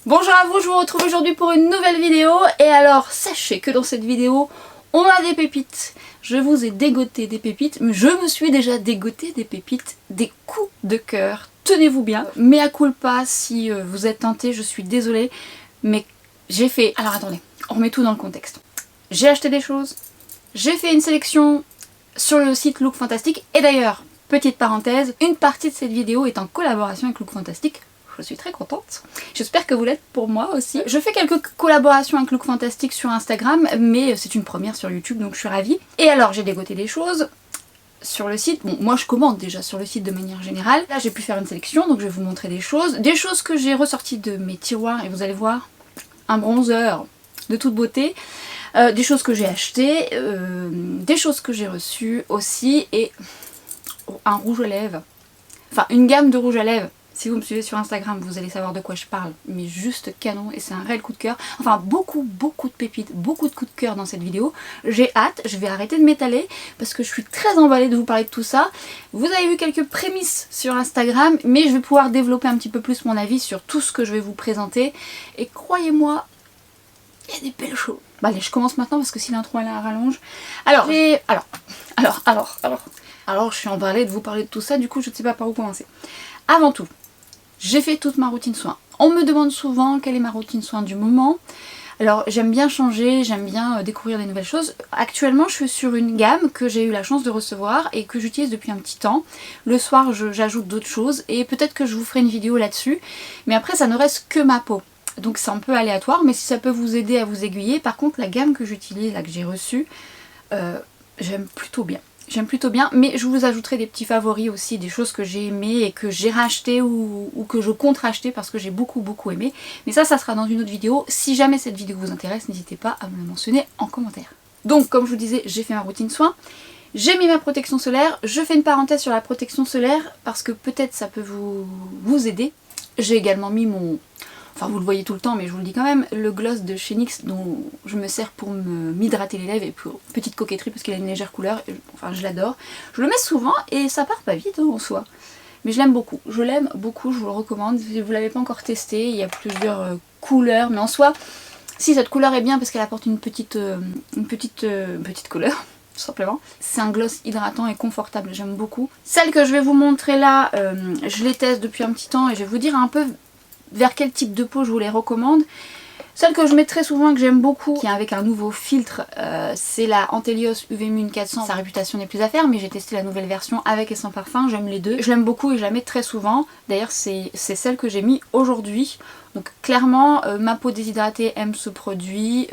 Bonjour à vous, je vous retrouve aujourd'hui pour une nouvelle vidéo. Et alors, sachez que dans cette vidéo, on a des pépites. Je vous ai dégoté des pépites, mais je me suis déjà dégoté des pépites, des coups de cœur. Tenez-vous bien. Mea culpa si vous êtes tenté, je suis désolée. Mais j'ai fait... Alors attendez, on remet tout dans le contexte. J'ai acheté des choses, j'ai fait une sélection sur le site Look Fantastic. Et d'ailleurs, petite parenthèse, une partie de cette vidéo est en collaboration avec Look Fantastic. Je suis très contente. J'espère que vous l'êtes pour moi aussi. Je fais quelques collaborations avec Look Fantastic sur Instagram, mais c'est une première sur YouTube, donc je suis ravie. Et alors, j'ai dégoté des choses sur le site. Bon, moi je commande déjà sur le site de manière générale. Là, j'ai pu faire une sélection, donc je vais vous montrer des choses. Des choses que j'ai ressorties de mes tiroirs, et vous allez voir, un bronzer de toute beauté. Des choses que j'ai achetées, des choses que j'ai reçues aussi, et un rouge à lèvres. Enfin, une gamme de rouge à lèvres. Si vous me suivez sur Instagram, vous allez savoir de quoi je parle, mais juste canon, et c'est un réel coup de cœur. Enfin, beaucoup de pépites, beaucoup de coups de cœur dans cette vidéo. J'ai hâte, je vais arrêter de m'étaler, parce que je suis très emballée de vous parler de tout ça. Vous avez vu quelques prémices sur Instagram, mais je vais pouvoir développer un petit peu plus mon avis sur tout ce que je vais vous présenter. Et croyez-moi, il y a des belles choses. Bah allez, je commence maintenant, parce que si l'intro elle a un rallonge. Alors, je suis emballée de vous parler de tout ça, du coup je ne sais pas par où commencer. Avant tout, j'ai fait toute ma routine soins. On me demande souvent quelle est ma routine soins du moment. Alors j'aime bien changer, j'aime bien découvrir des nouvelles choses. Actuellement je suis sur une gamme que j'ai eu la chance de recevoir et que j'utilise depuis un petit temps. Le soir j'ajoute d'autres choses et peut-être que je vous ferai une vidéo là-dessus. Mais après ça ne reste que ma peau. Donc c'est un peu aléatoire, mais si ça peut vous aider à vous aiguiller. Par contre la gamme que j'utilise, là que j'ai reçue, j'aime plutôt bien. J'aime plutôt bien, mais je vous ajouterai des petits favoris aussi, des choses que j'ai aimées et que j'ai racheté ou que je compte racheter parce que j'ai beaucoup aimé. Mais ça sera dans une autre vidéo. Si jamais cette vidéo vous intéresse, n'hésitez pas à me le mentionner en commentaire. Donc comme je vous disais, j'ai fait ma routine soin, j'ai mis ma protection solaire. Je fais une parenthèse sur la protection solaire parce que peut-être ça peut vous aider. J'ai également mis mon... Enfin vous le voyez tout le temps mais je vous le dis quand même, le gloss de chez NYX dont je me sers pour m'hydrater les lèvres et pour petite coquetterie parce qu'il a une légère couleur, enfin je l'adore. Je le mets souvent et ça part pas vite en soi. Mais je l'aime beaucoup, je vous le recommande. Si vous ne l'avez pas encore testé, il y a plusieurs couleurs, mais en soi, si cette couleur est bien parce qu'elle apporte une petite couleur. Tout simplement. C'est un gloss hydratant et confortable, j'aime beaucoup. Celle que je vais vous montrer là, je les teste depuis un petit temps et je vais vous dire un peu vers quel type de peau je vous les recommande. Celle que je mets très souvent et que j'aime beaucoup, qui est avec un nouveau filtre, c'est la Antelios UV Mune 400. Sa réputation n'est plus à faire, mais j'ai testé la nouvelle version avec et sans parfum, j'aime les deux. Je l'aime beaucoup et je la mets très souvent. D'ailleurs c'est celle que j'ai mis aujourd'hui. Donc clairement ma peau déshydratée aime ce produit,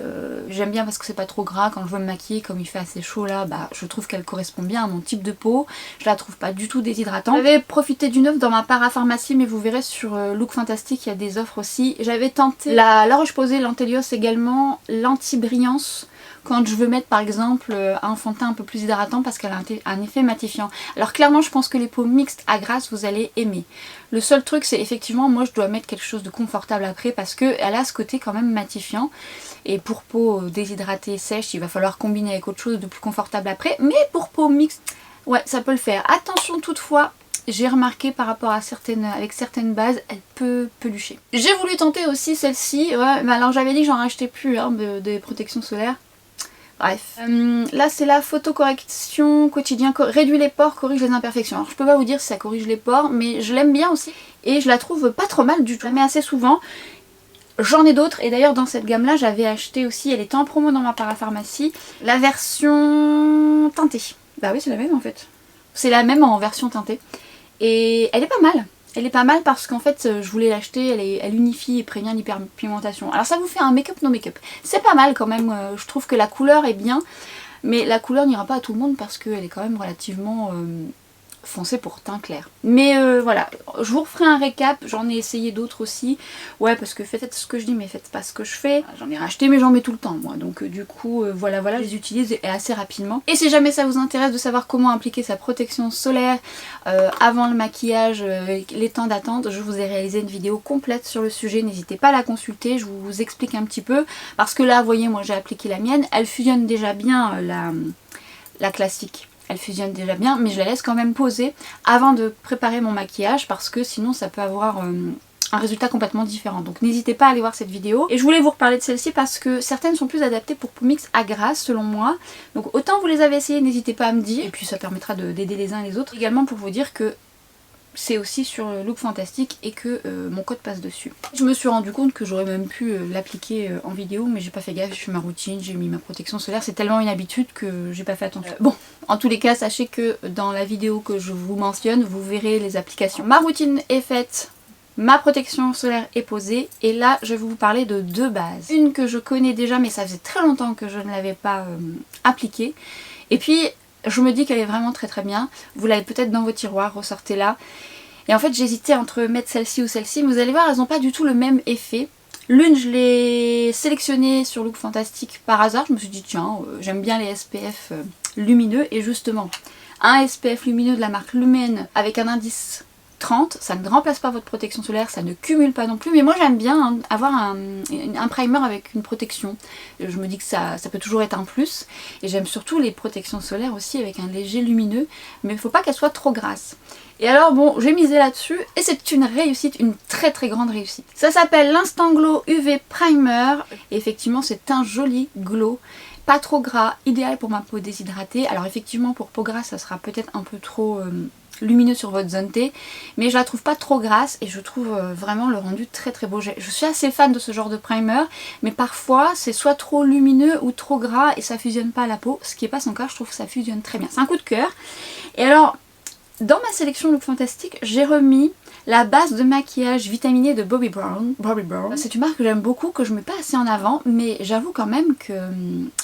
j'aime bien parce que c'est pas trop gras quand je veux me maquiller, comme il fait assez chaud là, bah, je trouve qu'elle correspond bien à mon type de peau, je la trouve pas du tout déshydratante. J'avais profité d'une offre dans ma parapharmacie, mais vous verrez sur Look Fantastic il y a des offres aussi. J'avais tenté la Roche-Posay, l'Antelios également, l'anti-brillance, quand je veux mettre par exemple un fond de teint un peu plus hydratant parce qu'elle a un effet matifiant. Alors clairement je pense que les peaux mixtes à grasse vous allez aimer. Le seul truc c'est effectivement moi je dois mettre quelque chose de confortable après parce qu'elle a ce côté quand même matifiant. Et pour peau déshydratée sèche il va falloir combiner avec autre chose de plus confortable après. Mais pour peau mixte, ouais ça peut le faire. Attention toutefois, j'ai remarqué par rapport à avec certaines bases, elle peut pelucher. J'ai voulu tenter aussi celle-ci, ouais, mais alors j'avais dit que j'en rachetais plus hein, des protections solaires. Bref, là c'est la photocorrection quotidien, réduit les pores, corrige les imperfections. Alors je peux pas vous dire si ça corrige les pores, mais je l'aime bien aussi et je la trouve pas trop mal du tout. Je la mets assez souvent. J'en ai d'autres et d'ailleurs dans cette gamme là j'avais acheté aussi, elle était en promo dans ma parapharmacie, la version teintée. Bah oui c'est la même en fait. C'est la même en version teintée et elle est pas mal. Elle est pas mal parce qu'en fait je voulais l'acheter, elle unifie et prévient l'hyperpigmentation. Alors ça vous fait un make-up no make-up. C'est pas mal quand même, je trouve que la couleur est bien. Mais la couleur n'ira pas à tout le monde parce qu'elle est quand même relativement foncé pour teint clair. Mais voilà, je vous referai un récap, j'en ai essayé d'autres aussi. Ouais parce que faites ce que je dis mais faites pas ce que je fais. J'en ai racheté mais j'en mets tout le temps moi. Donc du coup voilà, je les utilise et assez rapidement. Et si jamais ça vous intéresse de savoir comment appliquer sa protection solaire avant le maquillage, les temps d'attente, je vous ai réalisé une vidéo complète sur le sujet. N'hésitez pas à la consulter, je vous explique un petit peu. Parce que là, vous voyez, moi j'ai appliqué la mienne. Elle fusionne déjà bien la classique. Elle fusionne déjà bien, mais je la laisse quand même poser avant de préparer mon maquillage parce que sinon ça peut avoir un résultat complètement différent. Donc n'hésitez pas à aller voir cette vidéo. Et je voulais vous reparler de celle-ci parce que certaines sont plus adaptées pour peau mixte à grasse selon moi. Donc autant vous les avez essayées, n'hésitez pas à me dire. Et puis ça permettra d'aider les uns et les autres. Également pour vous dire que c'est aussi sur Look Fantastic et que mon code passe dessus. Je me suis rendu compte que j'aurais même pu l'appliquer en vidéo, mais j'ai pas fait gaffe, j'ai fait ma routine, j'ai mis ma protection solaire, c'est tellement une habitude que j'ai pas fait attention. Bon, en tous les cas, sachez que dans la vidéo que je vous mentionne, vous verrez les applications. Ma routine est faite, ma protection solaire est posée, et là je vais vous parler de deux bases. Une que je connais déjà, mais ça faisait très longtemps que je ne l'avais pas appliquée, et puis je me dis qu'elle est vraiment très bien. Vous l'avez peut-être dans vos tiroirs, ressortez-la. Et en fait j'hésitais entre mettre celle-ci ou celle-ci, mais vous allez voir, elles n'ont pas du tout le même effet. L'une, je l'ai sélectionnée sur Look Fantastic par hasard. Je me suis dit tiens, j'aime bien les SPF lumineux, et justement un SPF lumineux de la marque Lumen avec un indice 30, ça ne remplace pas votre protection solaire, ça ne cumule pas non plus, mais moi j'aime bien avoir un primer avec une protection. Je me dis que ça peut toujours être un plus, et j'aime surtout les protections solaires aussi avec un léger lumineux, mais il ne faut pas qu'elle soit trop grasse. Et alors bon, j'ai misé là-dessus, et c'est une réussite, une très grande réussite. Ça s'appelle l'Instant Glow UV Primer, et effectivement c'est un joli glow, pas trop gras, idéal pour ma peau déshydratée. Alors effectivement pour peau grasse ça sera peut-être un peu trop lumineux sur votre zone T, mais je la trouve pas trop grasse et je trouve vraiment le rendu très beau. Je suis assez fan de ce genre de primer, mais parfois c'est soit trop lumineux ou trop gras et ça fusionne pas à la peau, ce qui est pas son cas. Je trouve que ça fusionne très bien, c'est un coup de cœur. Et alors dans ma sélection Look Fantastic, j'ai remis la base de maquillage vitaminée de Bobbi Brown. C'est une marque que j'aime beaucoup, que je mets pas assez en avant, mais j'avoue quand même que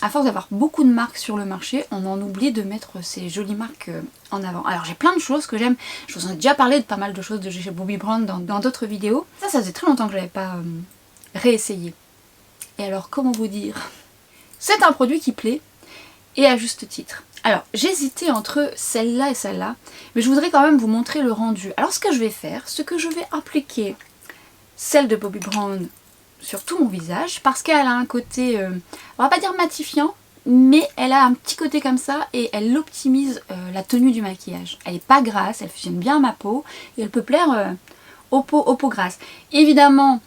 à force d'avoir beaucoup de marques sur le marché, on en oublie de mettre ces jolies marques en avant. Alors j'ai plein de choses que j'aime, je vous en ai déjà parlé de pas mal de choses de chez Bobbi Brown dans d'autres vidéos. Ça faisait très longtemps que je l'avais pas réessayé. Et alors comment vous dire, c'est un produit qui plaît, et à juste titre. Alors j'hésitais entre celle-là et celle-là, mais je voudrais quand même vous montrer le rendu. Alors ce que je vais faire, c'est que je vais appliquer celle de Bobbi Brown sur tout mon visage, parce qu'elle a un côté, on va pas dire matifiant, mais elle a un petit côté comme ça et elle optimise la tenue du maquillage. Elle est pas grasse, elle fusionne bien à ma peau et elle peut plaire aux peaux grasses. Évidemment,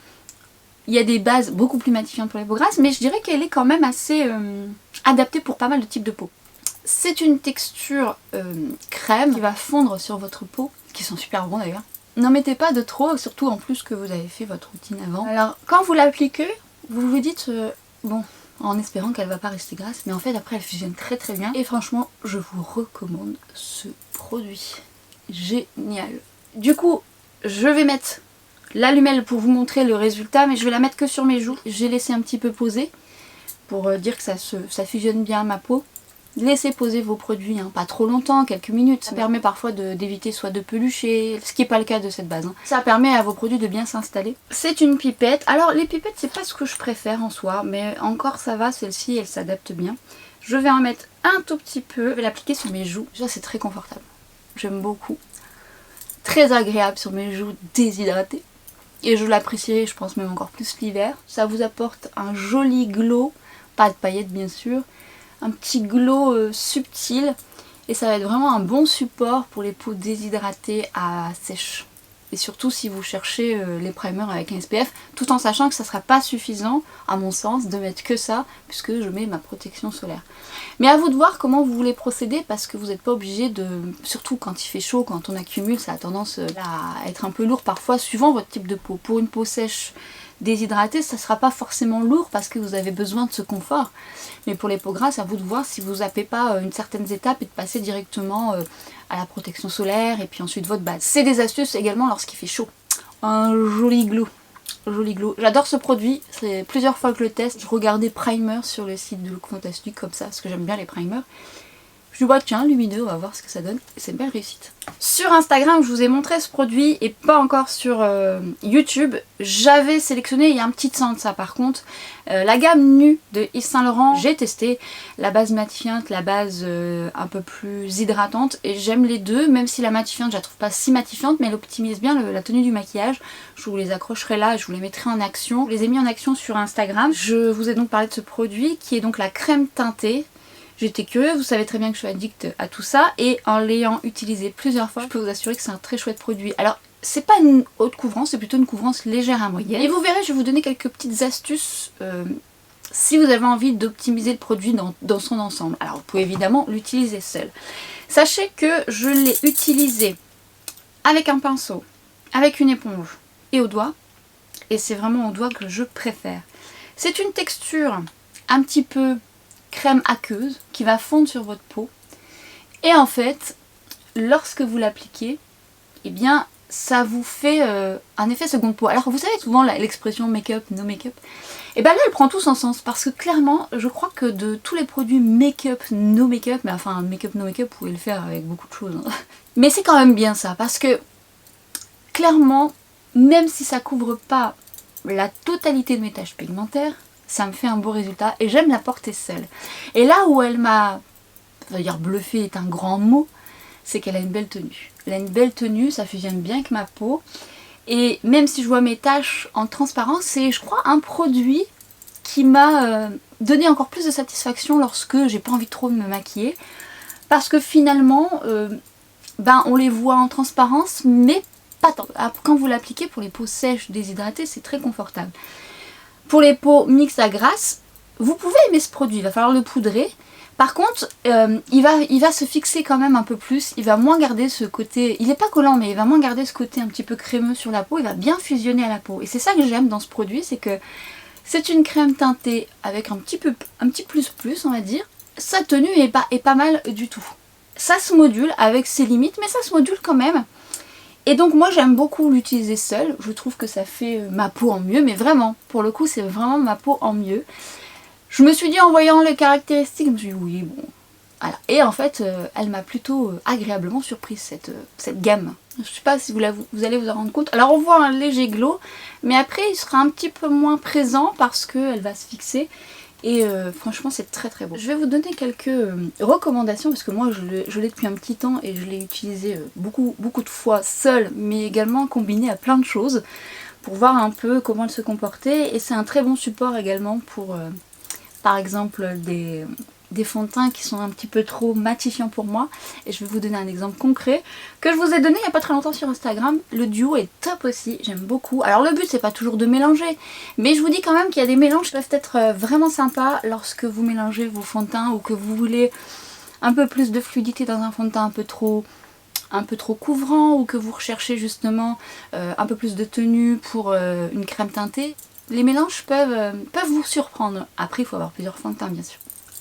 il y a des bases beaucoup plus matifiantes pour les peaux grasses, mais je dirais qu'elle est quand même assez adaptée pour pas mal de types de peau. C'est une texture crème qui va fondre sur votre peau, qui sont super bons d'ailleurs. N'en mettez pas de trop, surtout en plus que vous avez fait votre routine avant. Alors quand vous l'appliquez, vous vous dites bon, en espérant qu'elle va pas rester grasse, mais en fait après elle fusionne très bien. Et franchement, je vous recommande ce produit. Génial. Du coup, je vais mettre l'allumelle pour vous montrer le résultat, mais je vais la mettre que sur mes joues. J'ai laissé un petit peu poser pour dire que ça fusionne bien à ma peau. Laissez poser vos produits, hein, pas trop longtemps, quelques minutes. Ça permet parfois d'éviter soit de pelucher, ce qui n'est pas le cas de cette base. Hein. Ça permet à vos produits de bien s'installer. C'est une pipette. Alors les pipettes c'est pas ce que je préfère en soi, mais encore ça va, celle-ci elle s'adapte bien. Je vais en mettre un tout petit peu, je vais l'appliquer sur mes joues. Déjà c'est très confortable, j'aime beaucoup. Très agréable sur mes joues déshydratées. Et je l'apprécierai, je pense même encore plus l'hiver. Ça vous apporte un joli glow, pas de paillettes bien sûr. Un petit glow subtil, et ça va être vraiment un bon support pour les peaux déshydratées à sèche. Et surtout si vous cherchez les primers avec un SPF, tout en sachant que ça ne sera pas suffisant à mon sens de mettre que ça, puisque je mets ma protection solaire. Mais à vous de voir comment vous voulez procéder, parce que vous n'êtes pas obligé de, surtout quand il fait chaud, quand on accumule, ça a tendance à être un peu lourd parfois suivant votre type de peau. Pour une peau sèche déshydratée, ça sera pas forcément lourd parce que vous avez besoin de ce confort, mais pour les peaux grasses, à vous de voir si vous zappez pas une certaine étape et de passer directement à la protection solaire et puis ensuite votre base. C'est des astuces également lorsqu'il fait chaud. Un joli glow, joli glow. J'adore ce produit, c'est plusieurs fois que je le teste. Je regardais primer sur le site de Look Fantastic comme ça parce que j'aime bien les primers. Je me dis, tiens, lumineux, on va voir ce que ça donne. Et c'est une belle réussite. Sur Instagram, je vous ai montré ce produit et pas encore sur YouTube. J'avais sélectionné, il y a un petit sang de ça par contre, la gamme nue de Yves Saint Laurent. J'ai testé la base matifiante, la base un peu plus hydratante. Et j'aime les deux, même si la matifiante, je la trouve pas si matifiante, mais elle optimise bien la tenue du maquillage. Je vous les accrocherai là, je vous les mettrai en action. Je les ai mis en action sur Instagram. Je vous ai donc parlé de ce produit qui est donc la crème teintée. J'étais curieuse, vous savez très bien que je suis addict à tout ça, et en l'ayant utilisé plusieurs fois, je peux vous assurer que c'est un très chouette produit. Alors c'est pas une haute couvrance, c'est plutôt une couvrance légère à moyenne. Et vous verrez, je vais vous donner quelques petites astuces si vous avez envie d'optimiser le produit dans son ensemble. Alors vous pouvez évidemment l'utiliser seul. Sachez que je l'ai utilisé avec un pinceau, avec une éponge et au doigt. Et c'est vraiment au doigt que je préfère. C'est une texture un petit peu crème aqueuse qui va fondre sur votre peau. Et en fait, lorsque vous l'appliquez, eh bien ça vous fait un effet seconde peau. Alors vous savez souvent l'expression make-up, no make-up. Et bien là elle prend tout son sens parce que clairement je crois que de tous les produits make-up, no make-up, mais enfin make-up, no make-up vous pouvez le faire avec beaucoup de choses. Hein. Mais c'est quand même bien ça parce que clairement, même si ça couvre pas la totalité de mes taches pigmentaires, ça me fait un beau résultat et j'aime la porter seule. Et là où elle m'a, on va dire bluffé est un grand mot, c'est qu'elle a une belle tenue. Elle a une belle tenue, ça fusionne bien avec ma peau. Et même si je vois mes taches en transparence, c'est je crois un produit qui m'a donné encore plus de satisfaction lorsque j'ai pas envie trop de me maquiller. Parce que finalement, on les voit en transparence, mais pas tant. Quand vous l'appliquez pour les peaux sèches, déshydratées, c'est très confortable. Pour les peaux mixtes à grasse, vous pouvez aimer ce produit, il va falloir le poudrer. Par contre, il va se fixer quand même un peu plus, il va moins garder ce côté, il n'est pas collant mais il va moins garder ce côté un petit peu crémeux sur la peau, il va bien fusionner à la peau. Et c'est ça que j'aime dans ce produit, c'est que c'est une crème teintée avec un petit plus on va dire. Sa tenue est pas mal du tout. Ça se module avec ses limites, mais ça se module quand même. Et donc moi j'aime beaucoup l'utiliser seule, je trouve que ça fait ma peau en mieux, mais vraiment, pour le coup c'est vraiment ma peau en mieux. Je me suis dit en voyant les caractéristiques, je me suis dit oui bon, voilà. Et en fait elle m'a plutôt agréablement surprise cette gamme. Je ne sais pas si vous allez vous en rendre compte. Alors on voit un léger glow, mais après il sera un petit peu moins présent parce qu'elle va se fixer. Et franchement c'est très très beau. Je vais vous donner quelques recommandations parce que moi je l'ai depuis un petit temps et je l'ai utilisé beaucoup de fois seule, mais également combiné à plein de choses pour voir un peu comment elle se comportait. Et c'est un très bon support également pour par exemple des fonds de teint qui sont un petit peu trop matifiants pour moi. Et je vais vous donner un exemple concret que je vous ai donné il n'y a pas très longtemps sur Instagram. Le duo est top aussi, j'aime beaucoup. Alors le but c'est pas toujours de mélanger, mais je vous dis quand même qu'il y a des mélanges qui peuvent être vraiment sympas lorsque vous mélangez vos fonds de teint ou que vous voulez un peu plus de fluidité dans un fond de teint un peu trop couvrant, ou que vous recherchez justement un peu plus de tenue pour une crème teintée. Les mélanges peuvent vous surprendre. Après il faut avoir plusieurs fonds de teint bien sûr.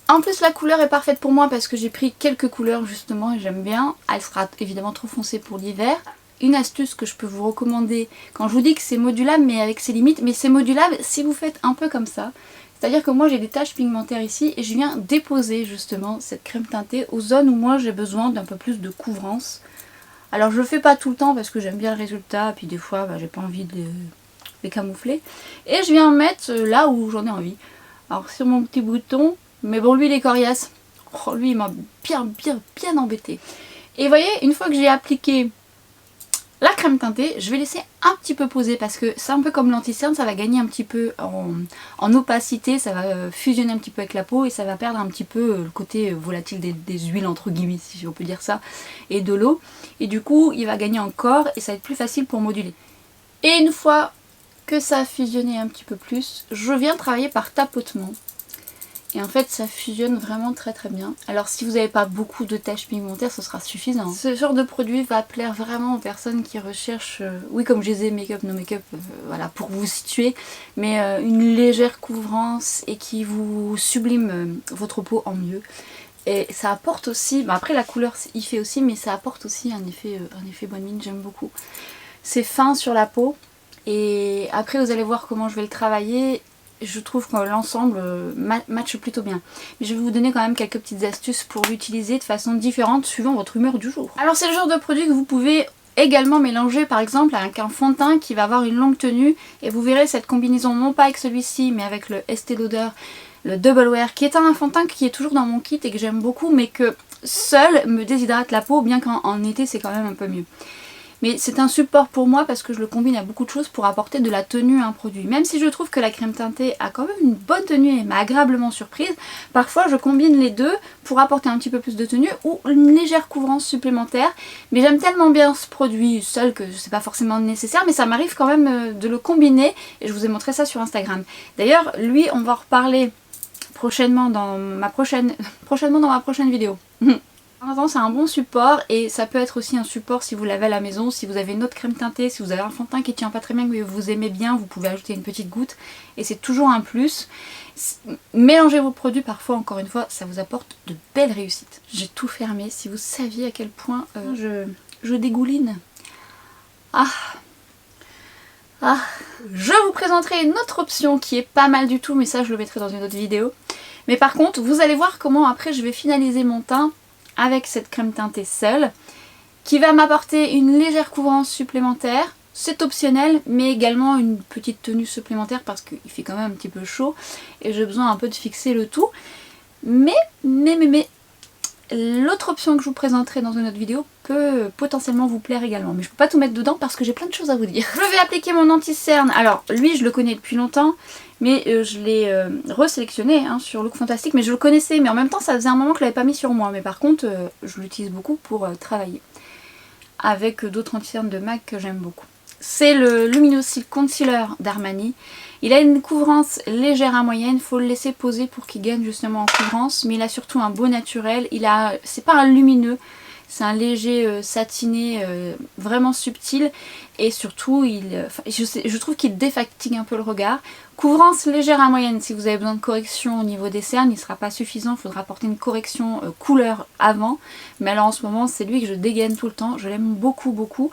En plus la couleur est parfaite pour moi parce que j'ai pris quelques couleurs justement et j'aime bien. Elle sera évidemment trop foncée pour l'hiver. Une astuce que je peux vous recommander, quand je vous dis que c'est modulable mais avec ses limites, mais c'est modulable si vous faites un peu comme ça. C'est-à-dire que moi j'ai des taches pigmentaires ici et je viens déposer justement cette crème teintée aux zones où moi j'ai besoin d'un peu plus de couvrance. Alors je le fais pas tout le temps parce que j'aime bien le résultat, puis des fois j'ai pas envie de les camoufler. Et je viens mettre là où j'en ai envie. Alors sur mon petit bouton, mais bon lui il est coriace. Oh, lui il m'a bien embêté. Et vous voyez, une fois que j'ai appliqué la crème teintée, je vais laisser un petit peu poser parce que c'est un peu comme l'anti-cerne, ça va gagner un petit peu en opacité, ça va fusionner un petit peu avec la peau et ça va perdre un petit peu le côté volatile des huiles entre guillemets, si on peut dire ça, et de l'eau. Et du coup il va gagner encore et ça va être plus facile pour moduler. Et une fois que ça a fusionné un petit peu plus, je viens travailler par tapotement. Et en fait ça fusionne vraiment très bien. Alors si vous n'avez pas beaucoup de taches pigmentaires, ce sera suffisant. Ce genre de produit va plaire vraiment aux personnes qui recherchent, oui comme je disais, make-up, no make-up, voilà, pour vous situer, mais une légère couvrance et qui vous sublime votre peau en mieux. Et ça apporte aussi, après la couleur y fait aussi, mais ça apporte aussi un effet bonne mine, j'aime beaucoup. C'est fin sur la peau et après vous allez voir comment je vais le travailler. Je trouve que l'ensemble matche plutôt bien. Mais je vais vous donner quand même quelques petites astuces pour l'utiliser de façon différente suivant votre humeur du jour. Alors c'est le genre de produit que vous pouvez également mélanger par exemple avec un fond de teint qui va avoir une longue tenue. Et vous verrez cette combinaison non pas avec celui-ci mais avec le Estée Lauder, le Double Wear, qui est un fond de teint qui est toujours dans mon kit et que j'aime beaucoup mais que seul me déshydrate la peau, bien qu'en été c'est quand même un peu mieux. mais c'est un support pour moi parce que je le combine à beaucoup de choses pour apporter de la tenue à un produit. Même si je trouve que la crème teintée a quand même une bonne tenue et m'a agréablement surprise, parfois je combine les deux pour apporter un petit peu plus de tenue ou une légère couvrance supplémentaire. Mais j'aime tellement bien ce produit seul que c'est pas forcément nécessaire, mais ça m'arrive quand même de le combiner et je vous ai montré ça sur Instagram. D'ailleurs, lui, on va en reparler prochainement dans ma prochaine vidéo. C'est un bon support et ça peut être aussi un support si vous l'avez à la maison, si vous avez une autre crème teintée, si vous avez un fond de teint qui tient pas très bien que vous aimez bien, vous pouvez ajouter une petite goutte et c'est toujours un plus. Mélangez vos produits, parfois encore une fois ça vous apporte de belles réussites. J'ai tout fermé, si vous saviez à quel point je dégouline. Je vous présenterai une autre option qui est pas mal du tout, mais ça je le mettrai dans une autre vidéo. Mais par contre vous allez voir comment après je vais finaliser mon teint avec cette crème teintée seule qui va m'apporter une légère couvrance supplémentaire. C'est optionnel mais également une petite tenue supplémentaire parce qu'il fait quand même un petit peu chaud et j'ai besoin un peu de fixer le tout. Mais l'autre option que je vous présenterai dans une autre vidéo peut potentiellement vous plaire également. Mais je peux pas tout mettre dedans parce que j'ai plein de choses à vous dire. Je vais appliquer mon anti-cerne. Alors lui je le connais depuis longtemps. Mais je l'ai resélectionné sur Look Fantastic, mais je le connaissais, mais en même temps ça faisait un moment que je l'avais pas mis sur moi. Mais par contre je l'utilise beaucoup pour travailler avec d'autres anti-cernes de MAC que j'aime beaucoup. C'est le Luminous Concealer d'Armani. Il a une couvrance légère à moyenne, il faut le laisser poser pour qu'il gagne justement en couvrance, mais il a surtout un beau naturel. C'est pas un lumineux, c'est un léger satiné vraiment subtil et surtout je trouve qu'il défatigue un peu le regard. Couvrance légère à moyenne, si vous avez besoin de correction au niveau des cernes, il ne sera pas suffisant, il faudra apporter une correction couleur avant. Mais alors en ce moment c'est lui que je dégaine tout le temps, je l'aime beaucoup.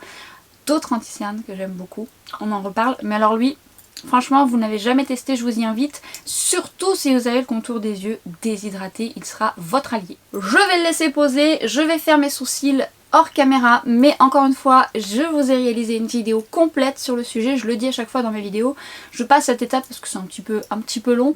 D'autres anti-cernes que j'aime beaucoup, on en reparle, mais alors lui, franchement vous n'avez jamais testé, je vous y invite, surtout si vous avez le contour des yeux déshydraté, il sera votre allié. Je vais le laisser poser, je vais faire mes sourcils hors caméra, mais encore une fois je vous ai réalisé une vidéo complète sur le sujet, je le dis à chaque fois dans mes vidéos, je passe cette étape parce que c'est un petit peu long.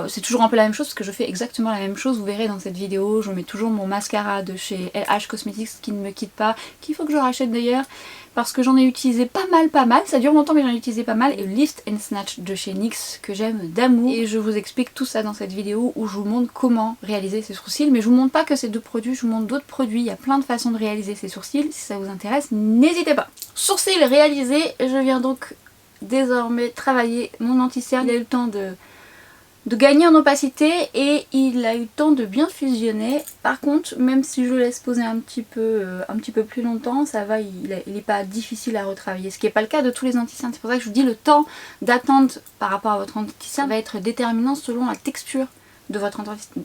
C'est toujours un peu la même chose parce que je fais exactement la même chose, vous verrez dans cette vidéo, je mets toujours mon mascara de chez LH Cosmetics qui ne me quitte pas, qu'il faut que je rachète d'ailleurs parce que j'en ai utilisé pas mal, ça dure longtemps mais j'en ai utilisé pas mal, et le Lift and Snatch de chez NYX que j'aime d'amour, et je vous explique tout ça dans cette vidéo où je vous montre comment réaliser ces sourcils, mais je vous montre pas que ces deux produits, je vous montre d'autres produits, il y a plein de façons de réaliser ces sourcils, si ça vous intéresse n'hésitez pas. Sourcils réalisés, je viens donc désormais travailler mon anti-cerne, il a eu le temps de gagner en opacité et il a eu le temps de bien fusionner. Par contre, même si je le laisse poser un petit peu plus longtemps, ça va, il n'est pas difficile à retravailler. Ce qui n'est pas le cas de tous les anti-cernes. C'est pour ça que je vous dis le temps d'attente par rapport à votre anti-cerne va être déterminant selon la texture de votre anti-cerne.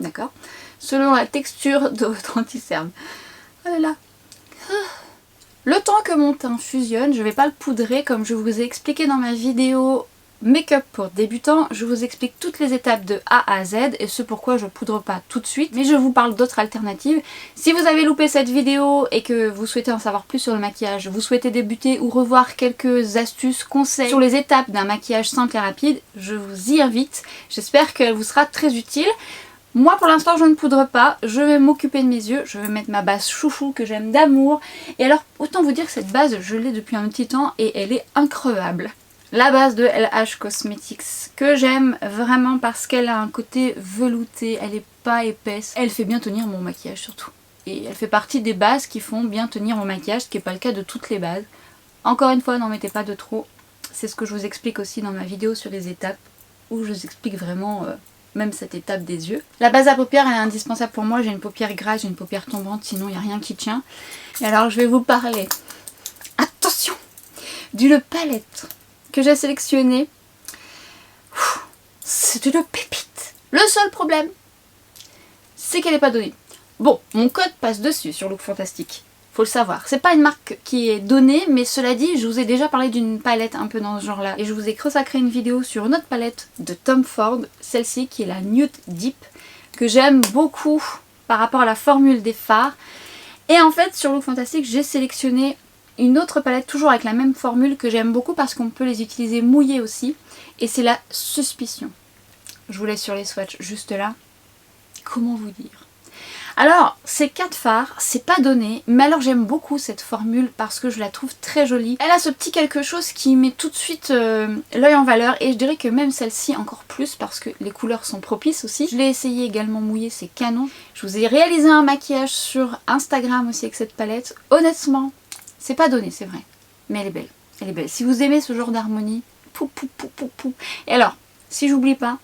D'accord ? Selon la texture de votre anti-cerne. Oh là là. Le temps que mon teint fusionne, je ne vais pas le poudrer comme je vous ai expliqué dans ma vidéo Make-up pour débutants, je vous explique toutes les étapes de A à Z et ce pourquoi je poudre pas tout de suite, mais je vous parle d'autres alternatives. Si vous avez loupé cette vidéo et que vous souhaitez en savoir plus sur le maquillage, vous souhaitez débuter ou revoir quelques astuces, conseils sur les étapes d'un maquillage simple et rapide, je vous y invite. J'espère qu'elle vous sera très utile. Moi pour l'instant je ne poudre pas, je vais m'occuper de mes yeux, je vais mettre ma base chouchou que j'aime d'amour. Et alors autant vous dire que cette base je l'ai depuis un petit temps et elle est increvable. La base de LH Cosmetics que j'aime vraiment parce qu'elle a un côté velouté, elle est pas épaisse. Elle fait bien tenir mon maquillage surtout. Et elle fait partie des bases qui font bien tenir mon maquillage, ce qui n'est pas le cas de toutes les bases. Encore une fois, n'en mettez pas de trop. C'est ce que je vous explique aussi dans ma vidéo sur les étapes où je vous explique vraiment même cette étape des yeux. La base à paupières elle est indispensable pour moi, j'ai une paupière grasse, j'ai une paupière tombante, sinon il n'y a rien qui tient. Et alors je vais vous parler, attention, d'une palette que j'ai sélectionné. C'est une pépite. Le seul problème, c'est qu'elle n'est pas donnée. Bon, mon code passe dessus sur Look Fantastic. Faut le savoir. C'est pas une marque qui est donnée, mais cela dit, je vous ai déjà parlé d'une palette un peu dans ce genre-là. Et je vous ai consacré une vidéo sur une autre palette de Tom Ford, celle-ci qui est la Nude Deep, que j'aime beaucoup par rapport à la formule des fards. Et en fait, sur Look Fantastic, j'ai sélectionné une autre palette toujours avec la même formule que j'aime beaucoup parce qu'on peut les utiliser mouillées aussi, et c'est la Suspicion. Je vous laisse sur les swatchs juste là. Comment vous dire? Alors, ces 4 fards, c'est pas donné, mais alors j'aime beaucoup cette formule parce que je la trouve très jolie. Elle a ce petit quelque chose qui met tout de suite l'œil en valeur et je dirais que même celle-ci encore plus parce que les couleurs sont propices aussi. Je l'ai essayé également mouillé, c'est canon. Je vous ai réalisé un maquillage sur Instagram aussi avec cette palette. Honnêtement, c'est pas donné, c'est vrai, mais elle est belle. Elle est belle. Si vous aimez ce genre d'harmonie, pou pou pou pou pou. Et alors, si j'oublie pas,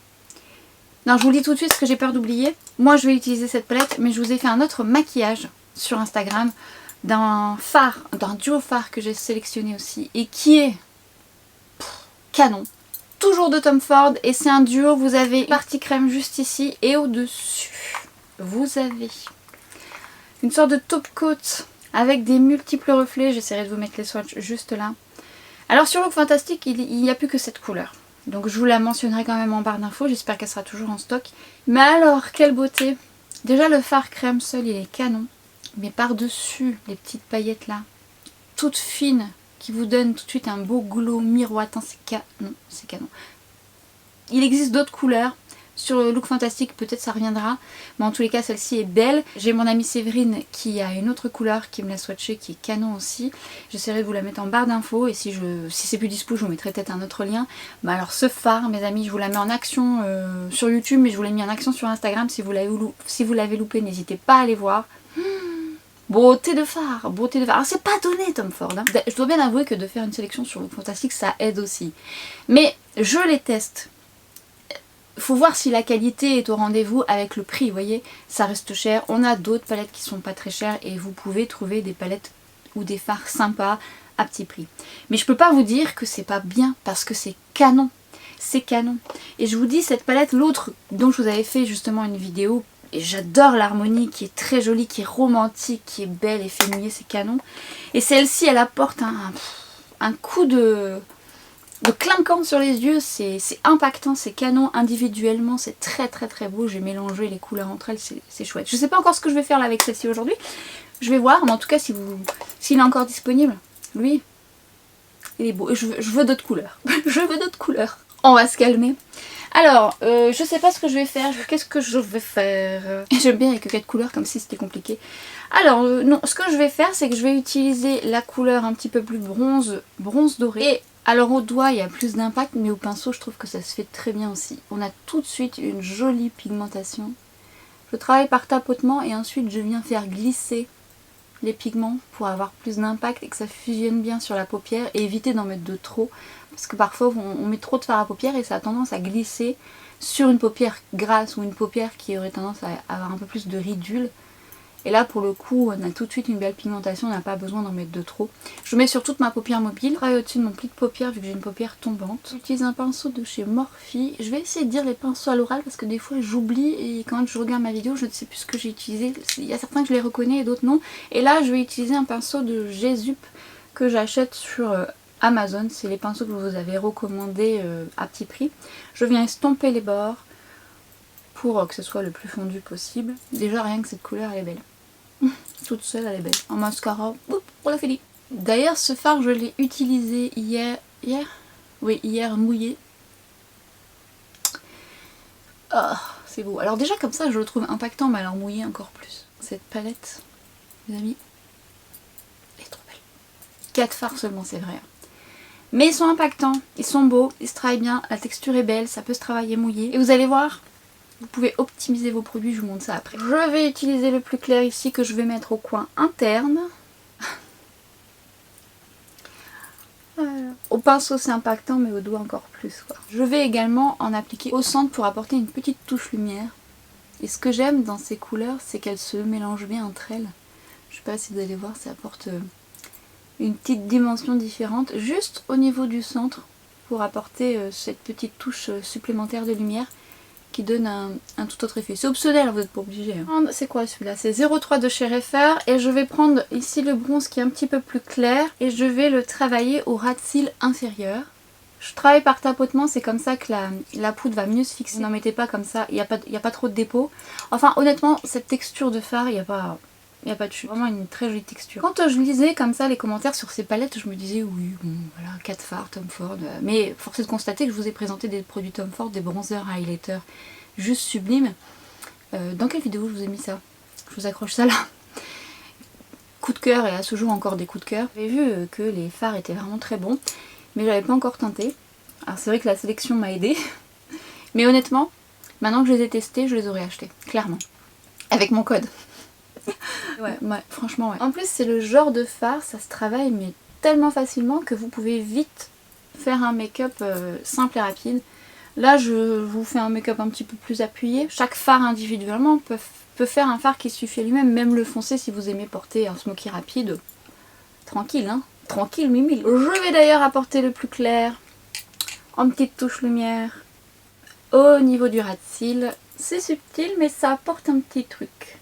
non, je vous le dis tout de suite parce que j'ai peur d'oublier. Moi, je vais utiliser cette palette, mais je vous ai fait un autre maquillage sur Instagram d'un duo fard que j'ai sélectionné aussi et qui est canon. Toujours de Tom Ford et c'est un duo. Vous avez une partie crème juste ici et au-dessus, vous avez une sorte de top coat avec des multiples reflets. J'essaierai de vous mettre les swatchs juste là. Alors sur Look Fantastic, il n'y a plus que cette couleur. Donc je vous la mentionnerai quand même en barre d'infos, j'espère qu'elle sera toujours en stock. Mais alors, quelle beauté! Déjà le fard crème seul, il est canon. Mais par-dessus, les petites paillettes là, toutes fines, qui vous donnent tout de suite un beau glow miroitant, c'est canon, c'est canon. Il existe d'autres couleurs. Sur le Look Fantastic, peut-être ça reviendra. Mais en tous les cas, celle-ci est belle. J'ai mon amie Séverine qui a une autre couleur qui me l'a swatché, qui est canon aussi. J'essaierai de vous la mettre en barre d'infos. Et si c'est plus dispo, je vous mettrai peut-être un autre lien. Mais alors ce fard, mes amis, je vous la mets en action sur YouTube. Mais je vous l'ai mis en action sur Instagram. Si vous l'avez loupé, n'hésitez pas à aller voir. Beauté de fard, beauté de fard. Alors c'est pas donné Tom Ford. Hein. Je dois bien avouer que de faire une sélection sur Look Fantastic, ça aide aussi. Mais je les teste. Faut voir si la qualité est au rendez-vous avec le prix, vous voyez, ça reste cher. On a d'autres palettes qui sont pas très chères et vous pouvez trouver des palettes ou des fards sympas à petit prix. Mais je peux pas vous dire que c'est pas bien parce que c'est canon. C'est canon. Et je vous dis, cette palette, l'autre dont je vous avais fait justement une vidéo, et j'adore l'harmonie qui est très jolie, qui est romantique, qui est belle et fait mouiller, c'est canon. Et celle-ci, elle apporte un coup de clinquant sur les yeux, c'est impactant, c'est canon individuellement, c'est très très très beau. J'ai mélangé les couleurs entre elles, c'est chouette. Je sais pas encore ce que je vais faire là avec celle-ci aujourd'hui, je vais voir, mais en tout cas s'il est encore disponible, lui, il est beau. Et je veux d'autres couleurs, je veux d'autres couleurs. On va se calmer. Alors, je sais pas ce que je vais faire, qu'est-ce que je vais faire? J'aime bien avec 4 couleurs comme si c'était compliqué. Alors, non, ce que je vais faire, c'est que je vais utiliser la couleur un petit peu plus bronze doré. Et alors au doigt il y a plus d'impact, mais au pinceau je trouve que ça se fait très bien aussi. On a tout de suite une jolie pigmentation. Je travaille par tapotement et ensuite je viens faire glisser les pigments pour avoir plus d'impact et que ça fusionne bien sur la paupière et éviter d'en mettre de trop. Parce que parfois on met trop de fard à paupière et ça a tendance à glisser sur une paupière grasse ou une paupière qui aurait tendance à avoir un peu plus de ridule. Et là pour le coup on a tout de suite une belle pigmentation, on n'a pas besoin d'en mettre de trop. Je mets sur toute ma paupière mobile, je travaille au-dessus de mon pli de paupière vu que j'ai une paupière tombante. J'utilise un pinceau de chez Morphe. Je vais essayer de dire les pinceaux à l'oral parce que des fois j'oublie et quand je regarde ma vidéo je ne sais plus ce que j'ai utilisé. Il y a certains que je les reconnais et d'autres non. Et là je vais utiliser un pinceau de Jesup que j'achète sur Amazon. C'est les pinceaux que je vous avais recommandés à petit prix. Je viens estomper les bords pour que ce soit le plus fondu possible. Déjà rien que cette couleur elle est belle. Toute seule elle est belle. En mascara, on l'a fini. D'ailleurs ce fard je l'ai utilisé hier mouillé. Oh, c'est beau. Alors déjà comme ça je le trouve impactant, mais alors mouillé encore plus. Cette palette, mes amis, elle est trop belle. 4 fards seulement c'est vrai. Mais ils sont impactants, ils sont beaux, ils se travaillent bien, la texture est belle, ça peut se travailler mouillé. Et vous allez voir, vous pouvez optimiser vos produits, je vous montre ça après. Je vais utiliser le plus clair ici que je vais mettre au coin interne. Au pinceau c'est impactant mais au doigt encore plus quoi. Je vais également en appliquer au centre pour apporter une petite touche lumière. Et ce que j'aime dans ces couleurs c'est qu'elles se mélangent bien entre elles. Je sais pas si vous allez voir, ça apporte une petite dimension différente juste au niveau du centre pour apporter cette petite touche supplémentaire de lumière qui donne un tout autre effet. C'est optionnel, vous n'êtes pas obligé. Hein. C'est quoi celui-là? C'est 03 de chez Refer et je vais prendre ici le bronze qui est un petit peu plus clair et je vais le travailler au ras de cils inférieur. Je travaille par tapotement, c'est comme ça que la poudre va mieux se fixer. N'en mettez pas comme ça, il n'y a pas trop de dépôt. Enfin honnêtement, cette texture de fard, il n'y a pas de chute. Vraiment une très jolie texture. Quand je lisais comme ça les commentaires sur ces palettes, je me disais oui, bon voilà, 4 fards, Tom Ford. Mais force est de constater que je vous ai présenté des produits Tom Ford, des bronzers, highlighters juste sublimes. Dans quelle vidéo je vous ai mis ça? Je vous accroche ça là. Coup de cœur, et à ce jour encore des coups de cœur. J'ai vu que les fards étaient vraiment très bons, mais j'avais pas encore tenté. Alors c'est vrai que la sélection m'a aidée, mais honnêtement, maintenant que je les ai testés, je les aurais achetés, clairement. Avec mon code. Ouais, franchement ouais. En plus c'est le genre de fard, ça se travaille mais tellement facilement que vous pouvez vite faire un make-up simple et rapide. Là je vous fais un make-up un petit peu plus appuyé. Chaque fard individuellement peut faire un fard qui suffit à lui-même, même le foncé si vous aimez porter un smoky rapide. Tranquille hein, tranquille mimi. Je vais d'ailleurs apporter le plus clair en petite touche lumière au niveau du ras de cils. C'est subtil mais ça apporte un petit truc.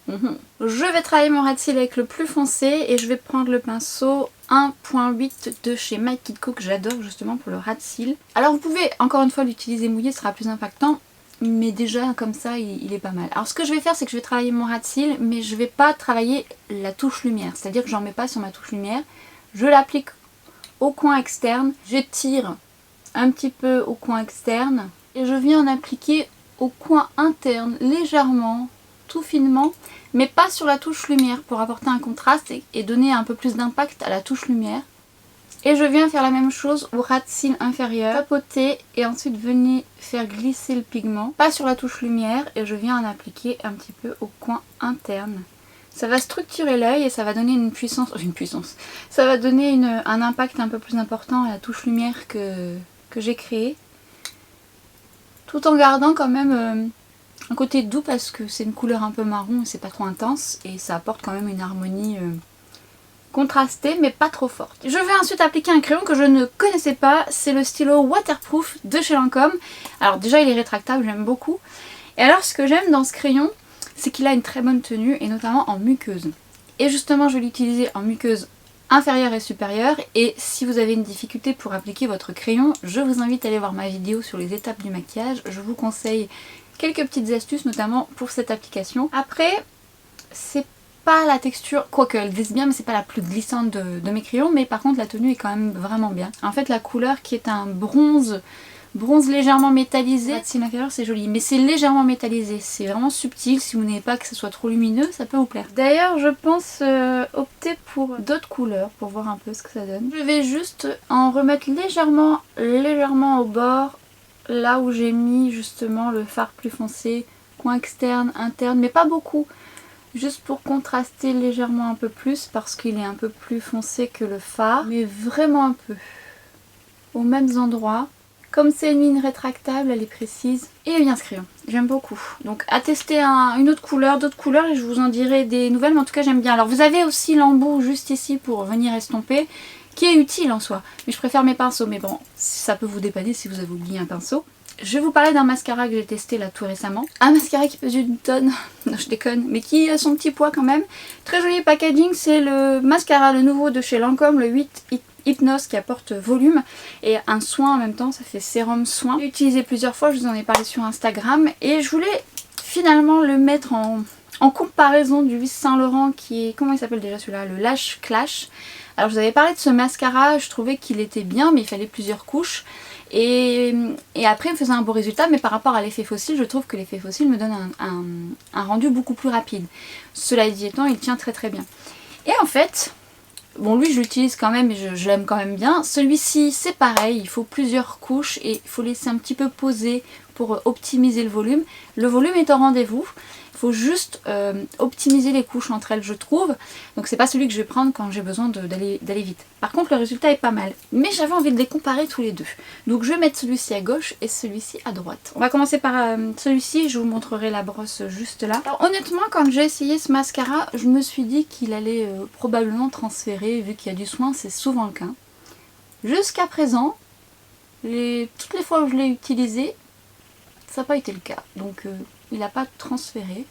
Je vais travailler mon ras de cils avec le plus foncé et je vais prendre le pinceau 1.8 de chez My Kid Co que j'adore justement pour le ras de cils. Alors vous pouvez encore une fois l'utiliser mouillé, ce sera plus impactant, mais déjà comme ça il est pas mal. Alors ce que je vais faire c'est que je vais travailler mon ras de cils mais je vais pas travailler la touche lumière, c'est-à-dire que j'en mets pas sur ma touche lumière, je l'applique au coin externe, j'étire un petit peu au coin externe et je viens en appliquer au coin interne légèrement, tout finement, mais pas sur la touche lumière pour apporter un contraste et donner un peu plus d'impact à la touche lumière. Et je viens faire la même chose au ras de cils inférieur, tapoter et ensuite venir faire glisser le pigment, pas sur la touche lumière, et je viens en appliquer un petit peu au coin interne. Ça va structurer l'œil et ça va donner une puissance, ça va donner un impact un peu plus important à la touche lumière que j'ai créée, tout en gardant quand même un côté doux parce que c'est une couleur un peu marron et c'est pas trop intense et ça apporte quand même une harmonie contrastée mais pas trop forte. Je vais ensuite appliquer un crayon que je ne connaissais pas, c'est le stylo Waterproof de chez Lancôme. Alors déjà il est rétractable, j'aime beaucoup. Et alors ce que j'aime dans ce crayon, c'est qu'il a une très bonne tenue et notamment en muqueuse. Et justement je vais l'utiliser en muqueuse inférieure et supérieure, et si vous avez une difficulté pour appliquer votre crayon, je vous invite à aller voir ma vidéo sur les étapes du maquillage. Je vous conseille quelques petites astuces notamment pour cette application. Après c'est pas la texture, quoique elle glisse bien mais c'est pas la plus glissante de mes crayons, mais par contre la tenue est quand même vraiment bien. En fait la couleur qui est un bronze légèrement métallisé, c'est l'inférieur c'est joli, mais c'est légèrement métallisé, c'est vraiment subtil, si vous n'aimez pas que ce soit trop lumineux ça peut vous plaire. D'ailleurs je pense opter pour d'autres couleurs pour voir un peu ce que ça donne. Je vais juste en remettre légèrement au bord, là où j'ai mis justement le fard plus foncé, coin externe, interne, mais pas beaucoup. Juste pour contraster légèrement un peu plus parce qu'il est un peu plus foncé que le fard, mais vraiment un peu. Aux mêmes endroits. Comme c'est une ligne rétractable, elle est précise. Et il est bien ce crayon, j'aime beaucoup. Donc à tester une autre couleur, d'autres couleurs et je vous en dirai des nouvelles, mais en tout cas j'aime bien. Alors vous avez aussi l'embout juste ici pour venir estomper, qui est utile en soi. Mais je préfère mes pinceaux, mais bon, ça peut vous dépanner si vous avez oublié un pinceau. Je vais vous parler d'un mascara que j'ai testé là tout récemment. Un mascara qui pèse une tonne, non je déconne, mais qui a son petit poids quand même. Très joli packaging, c'est le mascara, le nouveau de chez Lancôme, le 8 Hypnose qui apporte volume et un soin en même temps, ça fait sérum soin. J'ai utilisé plusieurs fois, je vous en ai parlé sur Instagram et je voulais finalement le mettre en comparaison du Yves Saint Laurent qui est, comment il s'appelle déjà celui-là, le Lash Clash. Alors je vous avais parlé de ce mascara, je trouvais qu'il était bien mais il fallait plusieurs couches. Et après il me faisait un beau résultat, mais par rapport à l'effet fossile, je trouve que l'effet fossile me donne un rendu beaucoup plus rapide. Cela dit étant, il tient très très bien. Et en fait, bon lui je l'utilise quand même et je l'aime quand même bien. Celui-ci c'est pareil, il faut plusieurs couches et il faut laisser un petit peu poser pour optimiser le volume. Le volume est au rendez-vous. Il faut juste optimiser les couches entre elles je trouve. Donc c'est pas celui que je vais prendre quand j'ai besoin d'aller vite. Par contre le résultat est pas mal. Mais j'avais envie de les comparer tous les deux. Donc je vais mettre celui-ci à gauche et celui-ci à droite. On va commencer par celui-ci, je vous montrerai la brosse juste là. Alors honnêtement quand j'ai essayé ce mascara, je me suis dit qu'il allait probablement transférer vu qu'il y a du soin, c'est souvent le cas. Jusqu'à présent, toutes les fois où je l'ai utilisé, ça n'a pas été le cas. Donc il n'a pas transféré.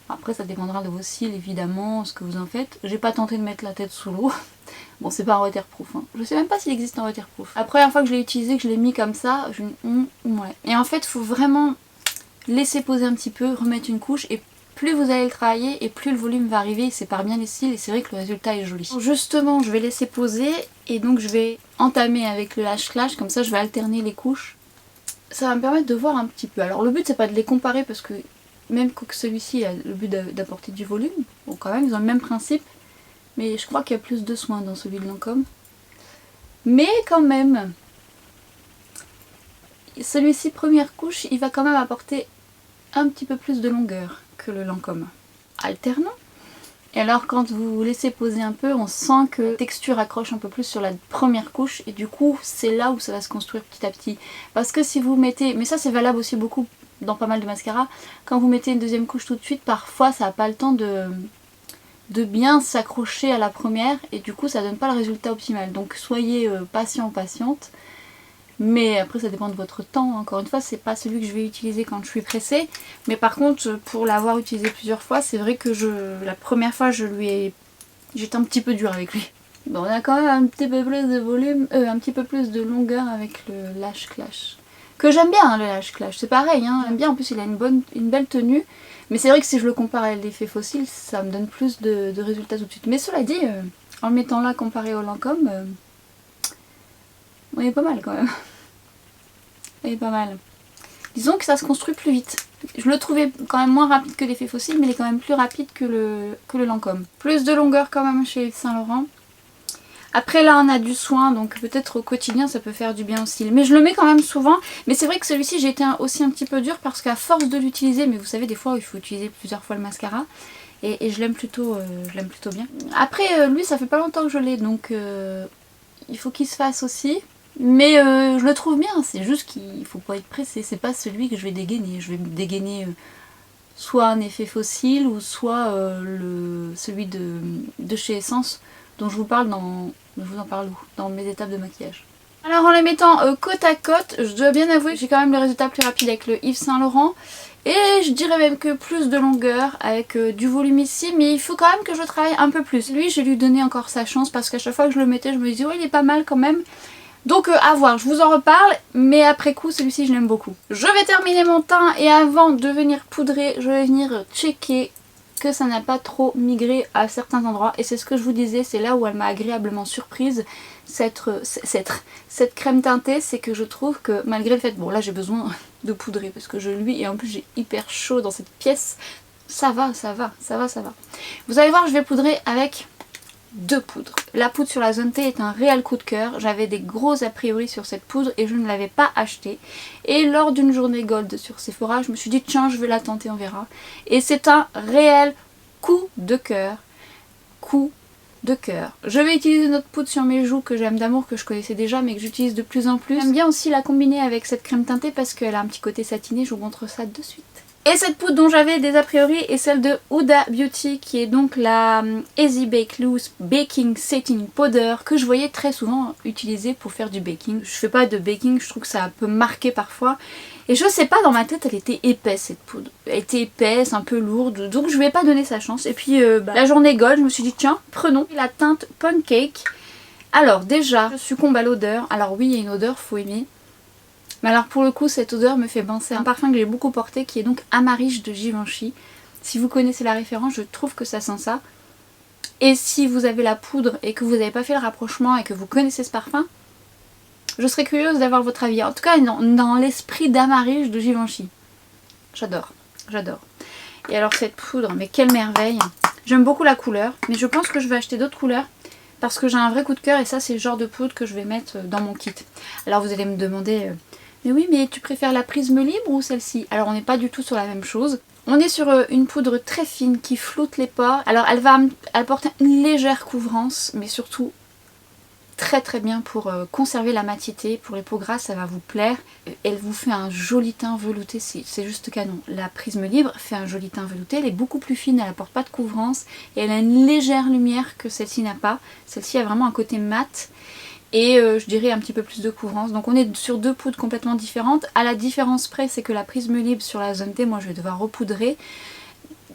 Après ça dépendra de vos cils évidemment, ce que vous en faites. J'ai pas tenté de mettre la tête sous l'eau. Bon c'est pas un waterproof. Hein. Je sais même pas s'il existe un waterproof. La première fois que je l'ai utilisé, que je l'ai mis comme ça, je me dis ouais. Et en fait il faut vraiment laisser poser un petit peu, remettre une couche et plus vous allez le travailler et plus le volume va arriver, il sépare bien les cils et c'est vrai que le résultat est joli. Justement je vais laisser poser et donc je vais entamer avec le Lash Clash, comme ça je vais alterner les couches. Ça va me permettre de voir un petit peu. Alors le but c'est pas de les comparer parce que même que celui-ci a le but d'apporter du volume. Bon quand même, ils ont le même principe. Mais je crois qu'il y a plus de soin dans celui de Lancôme. Mais quand même, celui-ci, première couche, il va quand même apporter un petit peu plus de longueur que le Lancôme. Alternant. Et alors quand vous laissez poser un peu, on sent que la texture accroche un peu plus sur la première couche. Et du coup, c'est là où ça va se construire petit à petit. Parce que si vous mettez, mais ça c'est valable aussi beaucoup dans pas mal de mascaras, quand vous mettez une deuxième couche tout de suite, parfois ça n'a pas le temps de bien s'accrocher à la première. Et du coup ça donne pas le résultat optimal. Donc soyez patient, patiente. Mais après ça dépend de votre temps, encore une fois c'est pas celui que je vais utiliser quand je suis pressée. Mais par contre pour l'avoir utilisé plusieurs fois, c'est vrai que la première fois j'étais un petit peu dure avec lui. Bon, on a quand même un petit peu plus de volume, un petit peu plus de longueur avec le Lash Clash. Que j'aime bien hein, le Lash Clash, c'est pareil, hein, j'aime bien, en plus il a une belle tenue. Mais c'est vrai que si je le compare à l'effet fossile, ça me donne plus de résultats tout de suite. Mais cela dit, en le mettant là comparé au Lancôme, il est pas mal quand même. Il est pas mal. Disons que ça se construit plus vite. Je le trouvais quand même moins rapide que l'effet fossile, mais il est quand même plus rapide que le Lancôme. Plus de longueur quand même chez Yves Saint Laurent. Après là on a du soin, donc peut-être au quotidien ça peut faire du bien aussi. Mais je le mets quand même souvent. Mais c'est vrai que celui-ci j'ai été aussi un petit peu dur parce qu'à force de l'utiliser, mais vous savez des fois il faut utiliser plusieurs fois le mascara. Et je l'aime plutôt bien. Après lui ça fait pas longtemps que je l'ai, donc il faut qu'il se fasse aussi. Mais je le trouve bien, c'est juste qu'il faut pas être pressé. C'est pas celui que je vais dégainer. Je vais dégainer soit un effet fossile ou soit celui de chez Essence dont je vous parle je vous en parle dans mes étapes de maquillage. Alors en les mettant côte à côte, je dois bien avouer que j'ai quand même le résultat plus rapide avec le Yves Saint Laurent. Et je dirais même que plus de longueur avec du volume ici, mais il faut quand même que je travaille un peu plus. Lui, je vais lui donner encore sa chance parce qu'à chaque fois que je le mettais, je me disais, ouais, il est pas mal quand même. Donc à voir, je vous en reparle, mais après coup, celui-ci, je l'aime beaucoup. Je vais terminer mon teint et avant de venir poudrer, je vais venir checker que ça n'a pas trop migré à certains endroits. Et c'est ce que je vous disais, c'est là où elle m'a agréablement surprise, cette crème teintée, c'est que je trouve que malgré le fait, bon là j'ai besoin de poudrer parce que je luis et en plus j'ai hyper chaud dans cette pièce, ça va. Vous allez voir, je vais poudrer avec deux poudres. La poudre sur la zone T est un réel coup de cœur. J'avais des gros a priori sur cette poudre et je ne l'avais pas achetée. Et lors d'une journée gold sur Sephora, je me suis dit tiens, je vais la tenter, on verra. Et c'est un réel coup de cœur. Coup de cœur. Je vais utiliser notre poudre sur mes joues que j'aime d'amour, que je connaissais déjà mais que j'utilise de plus en plus. J'aime bien aussi la combiner avec cette crème teintée parce qu'elle a un petit côté satiné. Je vous montre ça de suite. Et cette poudre dont j'avais des a priori est celle de Huda Beauty, qui est donc la Easy Bake Loose Baking Setting Powder que je voyais très souvent utiliser pour faire du baking. Je fais pas de baking, je trouve que ça peut marquer parfois. Et je sais pas, dans ma tête elle était épaisse cette poudre. Elle était épaisse, un peu lourde, donc je lui ai pas donné sa chance. Et puis la journée gold, je me suis dit tiens, prenons la teinte Pancake. Alors déjà, je succombe à l'odeur. Alors oui, il y a une odeur, faut aimer. Mais alors pour le coup cette odeur me fait penser à un parfum que j'ai beaucoup porté qui est donc Amarish de Givenchy. Si vous connaissez la référence, je trouve que ça sent ça. Et si vous avez la poudre et que vous n'avez pas fait le rapprochement et que vous connaissez ce parfum, je serais curieuse d'avoir votre avis. En tout cas dans l'esprit d'Amarish de Givenchy. J'adore, j'adore. Et alors cette poudre, mais quelle merveille. J'aime beaucoup la couleur, mais je pense que je vais acheter d'autres couleurs. Parce que j'ai un vrai coup de cœur et ça c'est le genre de poudre que je vais mettre dans mon kit. Alors vous allez me demander... mais oui, mais tu préfères la Prisme Libre ou celle-ci? Alors on n'est pas du tout sur la même chose. On est sur une poudre très fine qui floute les pores. Alors elle va apporter une légère couvrance, mais surtout très très bien pour conserver la matité. Pour les peaux grasses, ça va vous plaire. Elle vous fait un joli teint velouté, c'est juste canon. La Prisme Libre fait un joli teint velouté, elle est beaucoup plus fine, elle n'apporte pas de couvrance. Et elle a une légère lumière que celle-ci n'a pas. Celle-ci a vraiment un côté mat. Et je dirais un petit peu plus de couvrance. Donc on est sur deux poudres complètement différentes. À la différence près, c'est que la Prisme Libre sur la zone T, moi je vais devoir repoudrer.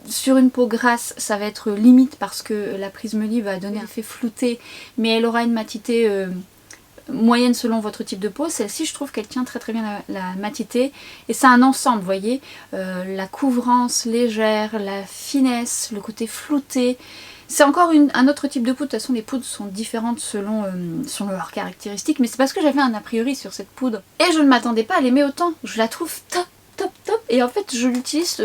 Sur une peau grasse, ça va être limite parce que la Prisme Libre va donner un effet flouté, mais elle aura une matité moyenne selon votre type de peau. Celle-ci, je trouve qu'elle tient très très bien la matité. Et c'est un ensemble, vous voyez. La couvrance légère, la finesse, le côté flouté. C'est encore un autre type de poudre. De toute façon, les poudres sont différentes selon leurs caractéristiques. Mais c'est parce que j'avais un a priori sur cette poudre. Et je ne m'attendais pas à l'aimer autant. Je la trouve top, top, top. Et en fait, je l'utilise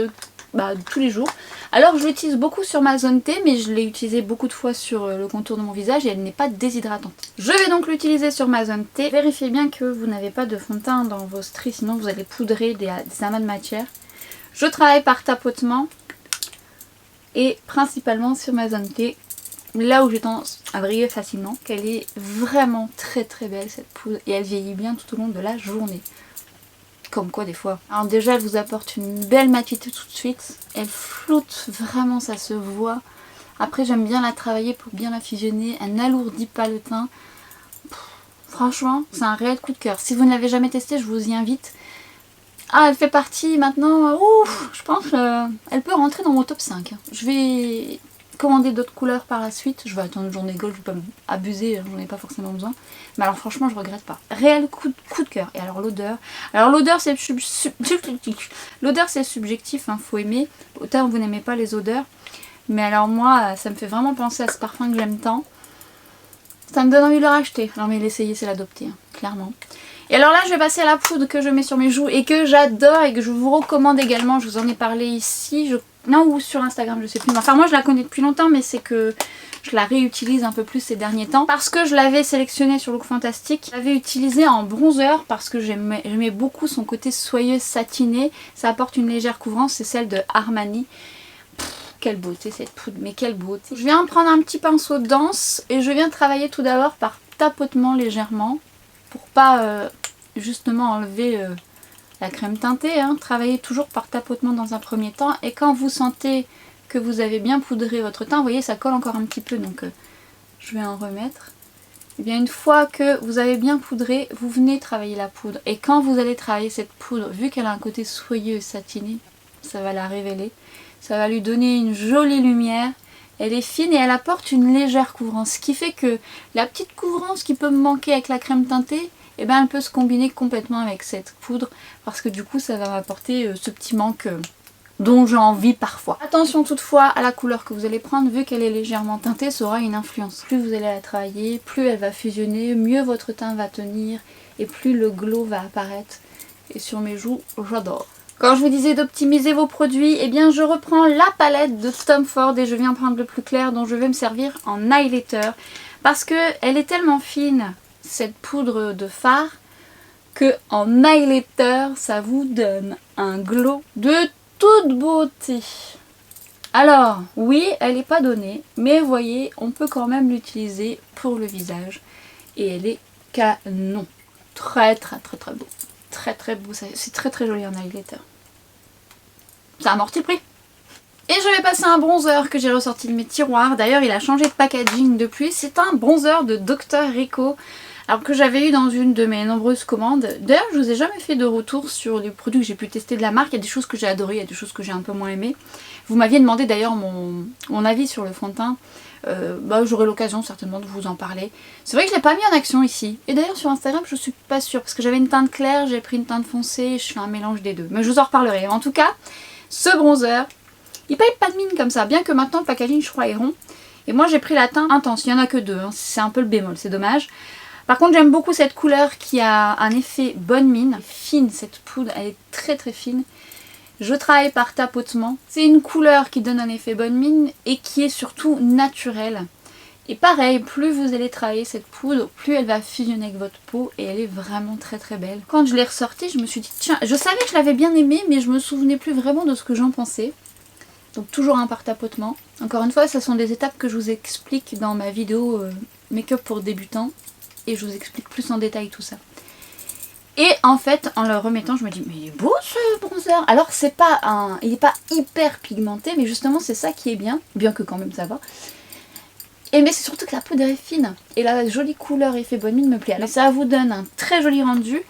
tous les jours. Alors je l'utilise beaucoup sur ma zone T, mais je l'ai utilisé beaucoup de fois sur le contour de mon visage et elle n'est pas déshydratante. Je vais donc l'utiliser sur ma zone T. Vérifiez bien que vous n'avez pas de fond de teint dans vos stries, sinon vous allez poudrer des amas de matière. Je travaille par tapotement et principalement sur ma zone T, là où j'ai tendance à briller facilement. Elle est vraiment très très belle cette poudre et elle vieillit bien tout au long de la journée. Comme quoi des fois. Alors déjà elle vous apporte une belle matité tout de suite. Elle floute vraiment, ça se voit. Après j'aime bien la travailler pour bien la fusionner. Elle n'alourdit pas le teint. Franchement c'est un réel coup de cœur. Si vous ne l'avez jamais testé, je vous y invite. Ah, elle fait partie maintenant, ouf, je pense elle peut rentrer dans mon top 5. Je vais commander d'autres couleurs par la suite. Je vais attendre une journée gold, je vais pas abuser, j'en ai pas forcément besoin. Mais alors franchement, je regrette pas. Réel coup de cœur. Et alors l'odeur c'est l'odeur c'est subjectif, hein, faut aimer. Autant vous n'aimez pas les odeurs. Mais alors moi, ça me fait vraiment penser à ce parfum que j'aime tant. Ça me donne envie de le racheter. Non mais l'essayer, c'est l'adopter, hein, clairement. Et alors là je vais passer à la poudre que je mets sur mes joues et que j'adore et que je vous recommande également. Je vous en ai parlé ici, non, ou sur Instagram, je sais plus. Enfin moi je la connais depuis longtemps, mais c'est que je la réutilise un peu plus ces derniers temps. Parce que je l'avais sélectionnée sur Look Fantastic. Je l'avais utilisée en bronzer parce que j'aimais beaucoup son côté soyeux satiné. Ça apporte une légère couvrance, c'est celle de Armani. Quelle beauté cette poudre, mais quelle beauté. Je viens prendre un petit pinceau dense et je viens travailler tout d'abord par tapotement légèrement. Pour pas justement enlever la crème teintée, hein. Travaillez toujours par tapotement dans un premier temps et quand vous sentez que vous avez bien poudré votre teint, vous voyez ça colle encore un petit peu donc je vais en remettre. Et bien une fois que vous avez bien poudré, vous venez travailler la poudre et quand vous allez travailler cette poudre, vu qu'elle a un côté soyeux et satiné, ça va la révéler, ça va lui donner une jolie lumière. Elle est fine et elle apporte une légère couvrance, ce qui fait que la petite couvrance qui peut me manquer avec la crème teintée, eh ben elle peut se combiner complètement avec cette poudre parce que du coup ça va m'apporter ce petit manque dont j'ai envie parfois. Attention toutefois à la couleur que vous allez prendre, vu qu'elle est légèrement teintée, ça aura une influence. Plus vous allez la travailler, plus elle va fusionner, mieux votre teint va tenir et plus le glow va apparaître. Et sur mes joues, j'adore. Quand je vous disais d'optimiser vos produits, eh bien je reprends la palette de Tom Ford et je viens prendre le plus clair dont je vais me servir en highlighter. Parce que elle est tellement fine, cette poudre de fard, que en highlighter, ça vous donne un glow de toute beauté. Alors, oui, elle n'est pas donnée, mais vous voyez, on peut quand même l'utiliser pour le visage. Et elle est canon. Très très très très beau. Très très beau, c'est très très joli en highlighter. Ça amortit le prix. Et je vais passer un bronzer que j'ai ressorti de mes tiroirs. D'ailleurs il a changé de packaging depuis. C'est un bronzer de Dr. Rico. Alors que j'avais eu dans une de mes nombreuses commandes. D'ailleurs je vous ai jamais fait de retour sur les produits que j'ai pu tester de la marque. Il y a des choses que j'ai adorées, il y a des choses que j'ai un peu moins aimées. Vous m'aviez demandé d'ailleurs mon avis sur le fond de teint. J'aurai l'occasion certainement de vous en parler. C'est vrai que je ne l'ai pas mis en action ici. Et d'ailleurs sur Instagram je suis pas sûre. Parce que j'avais une teinte claire, j'ai pris une teinte foncée. Je fais un mélange des deux. Mais je vous en reparlerai. En tout cas, ce bronzer, il paye pas de mine comme ça. Bien que maintenant le packaging je crois est rond. Et moi j'ai pris la teinte intense. Il n'y en a que deux. Hein. C'est un peu le bémol. C'est dommage. Par contre j'aime beaucoup cette couleur qui a un effet bonne mine. Fine cette poudre. Elle est très très fine. Je travaille par tapotement. C'est une couleur qui donne un effet bonne mine et qui est surtout naturelle. Et pareil, plus vous allez travailler cette poudre, plus elle va fusionner avec votre peau et elle est vraiment très très belle. Quand je l'ai ressortie, je me suis dit tiens, je savais que je l'avais bien aimée mais je me souvenais plus vraiment de ce que j'en pensais. Donc toujours un par tapotement. Encore une fois, ce sont des étapes que je vous explique dans ma vidéo make-up pour débutants et je vous explique plus en détail tout ça. Et en fait, en le remettant, je me dis, mais il est beau ce bronzer. Alors c'est pas il n'est pas hyper pigmenté, mais justement c'est ça qui est bien, bien que quand même ça va. Et mais c'est surtout que la poudre est fine. Et la jolie couleur effet bonne mine me plaît. Alors ça vous donne un très joli rendu.